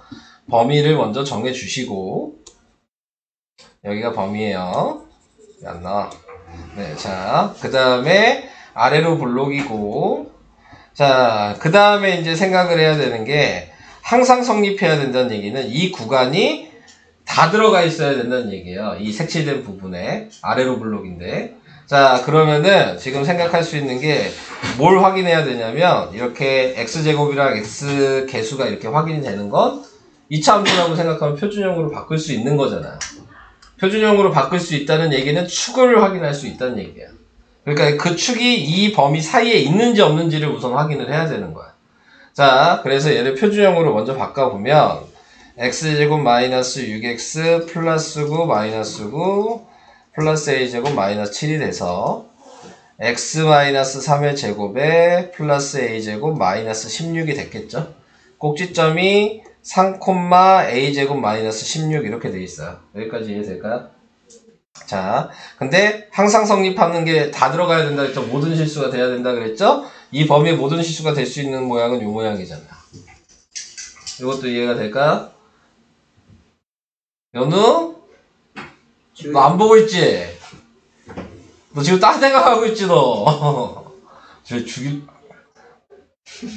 범위를 먼저 정해 주시고, 여기가 범위예요. 안 나와. 네, 자, 그 다음에 아래로 볼록이고, 자, 그 다음에 이제 생각을 해야 되는 게 항상 성립해야 된다는 얘기는 이 구간이 다 들어가 있어야 된다는 얘기예요. 이 색칠된 부분에 아래로 블록인데. 자, 그러면은 지금 생각할 수 있는 게 뭘 확인해야 되냐면 이렇게 x제곱이랑 x 개수가 이렇게 확인이 되는 건 이차함수라고 생각하면 표준형으로 바꿀 수 있는 거잖아요. 표준형으로 바꿀 수 있다는 얘기는 축을 확인할 수 있다는 얘기야. 그러니까 그 축이 이 범위 사이에 있는지 없는지를 우선 확인을 해야 되는 거야. 자, 그래서 얘를 표준형으로 먼저 바꿔보면 x제곱 마이너스 6x 플러스 9 마이너스 9 플러스 a제곱 마이너스 7이 돼서 x 마이너스 3의 제곱에 플러스 a제곱 마이너스 16이 됐겠죠? 꼭지점이 3, a제곱 마이너스 16 이렇게 돼 있어요. 여기까지 이해될까요? 자, 근데 항상 성립하는 게 다 들어가야 된다 그랬죠? 모든 실수가 돼야 된다 그랬죠? 이 범위에 모든 실수가 될 수 있는 모양은 이 모양이잖아요. 이것도 이해가 될까요? 연우? 너 안 보고 있지? 너 지금 딴 생각하고 있지, 너? 저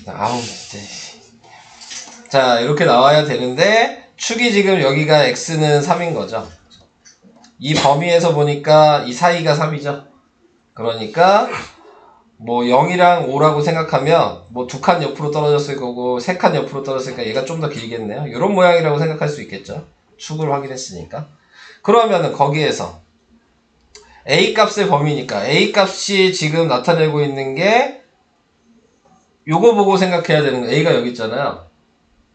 아우, 진짜. 자, 이렇게 나와야 되는데, 축이 지금 여기가 x는 3인 거죠. 이 범위에서 보니까 이 사이가 3이죠. 그러니까, 뭐 0이랑 5라고 생각하면, 뭐 2칸 옆으로 떨어졌을 거고, 3칸 옆으로 떨어졌으니까 얘가 좀 더 길겠네요. 이런 모양이라고 생각할 수 있겠죠. 축을 확인했으니까. 그러면은 거기에서 a 값의 범위니까 a 값이 지금 나타내고 있는 게 요거 보고 생각해야 되는 거. a가 여기 있잖아요.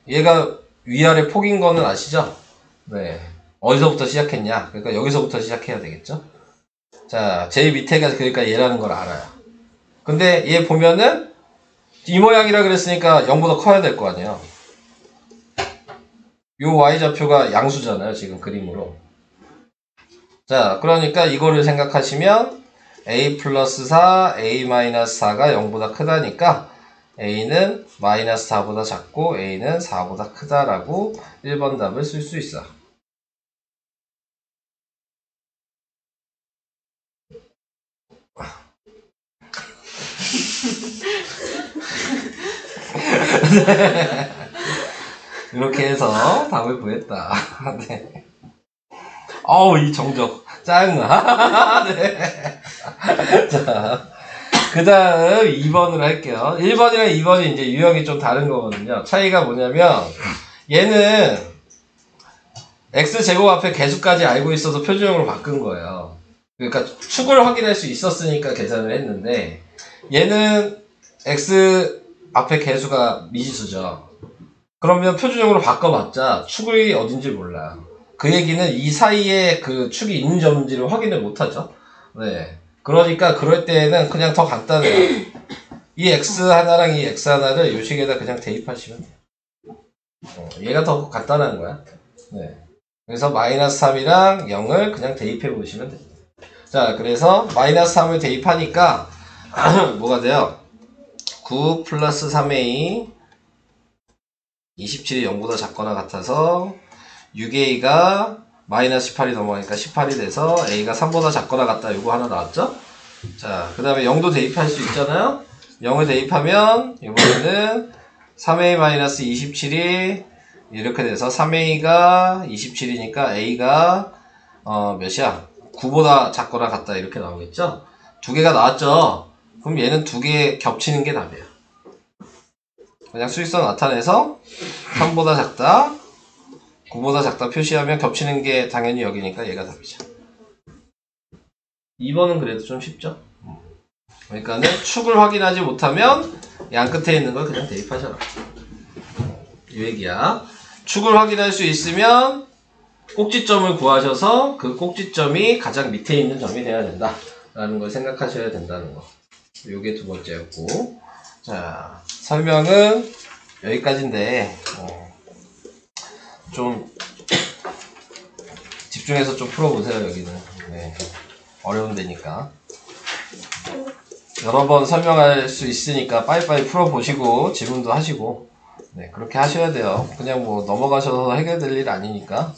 얘가 위아래 폭인 거는 아시죠? 네. 어디서부터 시작했냐? 그러니까 여기서부터 시작해야 되겠죠? 자, 제일 밑에가 그러니까 얘라는 걸 알아요. 근데 얘 보면은 이 모양이라 그랬으니까 0보다 커야 될 거 아니에요. 요 y좌표가 양수잖아요. 지금 그림으로. 자, 그러니까 이거를 생각하시면 a 플러스 4, a 마이너스 4가 0보다 크다니까 a는 마이너스 4보다 작고 a는 4보다 크다라고 1번 답을 쓸 수 있어. 이렇게 해서 답을 구했다. 네. 어우, 이 정적. 짜증나. 네. 자, 그 다음 2번을 할게요. 1번이랑 2번이 이제 유형이 좀 다른 거거든요. 차이가 뭐냐면, 얘는 x제곱 앞에 개수까지 알고 있어서 표준형으로 바꾼 거예요. 그러니까 축을 확인할 수 있었으니까 계산을 했는데 얘는 x 앞에 개수가 미지수죠. 그러면 표준형으로 바꿔봤자 축이 어딘지 몰라요. 그 얘기는 이 사이에 그 축이 있는 점인지를 확인을 못하죠. 네. 그러니까 그럴 때는 그냥 더 간단해요. 이 x 하나랑 이 x 하나를 이 식에다 그냥 대입하시면 돼요. 얘가 더 간단한 거야. 네. 그래서 마이너스 3이랑 0을 그냥 대입해 보시면 됩니다. 자, 그래서 마이너스 3을 대입하니까 뭐가 돼요? 9 플러스 3a 27이 0보다 작거나 같아서 6a가 마이너스 18이 넘어가니까 18이 돼서 a가 3보다 작거나 같다. 이거 하나 나왔죠? 자, 그 다음에 0도 대입할 수 있잖아요? 0을 대입하면 이번에는 3a 마이너스 27이 이렇게 돼서 3a가 27이니까 a가 몇이야? 9보다 작거나 같다. 이렇게 나오겠죠? 두 개가 나왔죠? 그럼 얘는 두 개 겹치는 게 답이에요. 그냥 수익성 나타내서 3보다 작다 9보다 작다 표시하면 겹치는 게 당연히 여기니까 얘가 답이죠. 2번은 그래도 좀 쉽죠? 그러니까는 축을 확인하지 못하면 양 끝에 있는 걸 그냥 대입하셔라. 이 얘기야. 축을 확인할 수 있으면 꼭지점을 구하셔서 그 꼭지점이 가장 밑에 있는 점이 돼야 된다 라는 걸 생각하셔야 된다는 거. 요게 두 번째였고, 자, 설명은 여기까지인데 좀 집중해서 좀 풀어보세요. 여기는 네, 어려운 데니까 여러 번 설명할 수 있으니까 빨리빨리 풀어보시고 질문도 하시고 네, 그렇게 하셔야 돼요. 그냥 뭐 넘어가셔서 해결될 일 아니니까.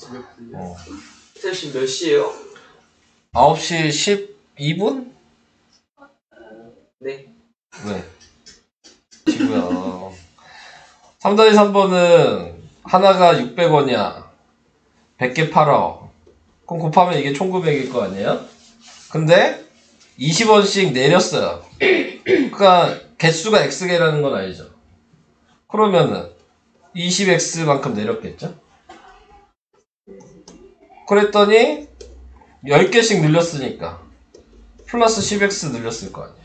쌤 지금 몇 시에요? 9시 12분? 네. 네. 지구요. 3-3번은 하나가 600원이야. 100개 팔어. 그럼 곱하면 이게 1900일 거 아니에요? 근데 20원씩 내렸어요. 그러니까 개수가 x개라는 건 알죠? 그러면은 20x만큼 내렸겠죠? 그랬더니 10개씩 늘렸으니까 플러스 10x 늘렸을 거 아니에요.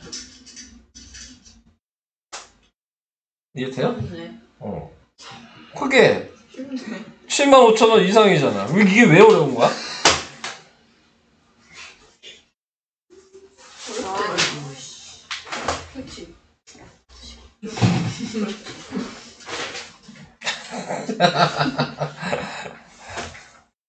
이해돼요? 네. 그게 75,000원 이상이잖아. 이게 왜 어려운 거야? 그렇지.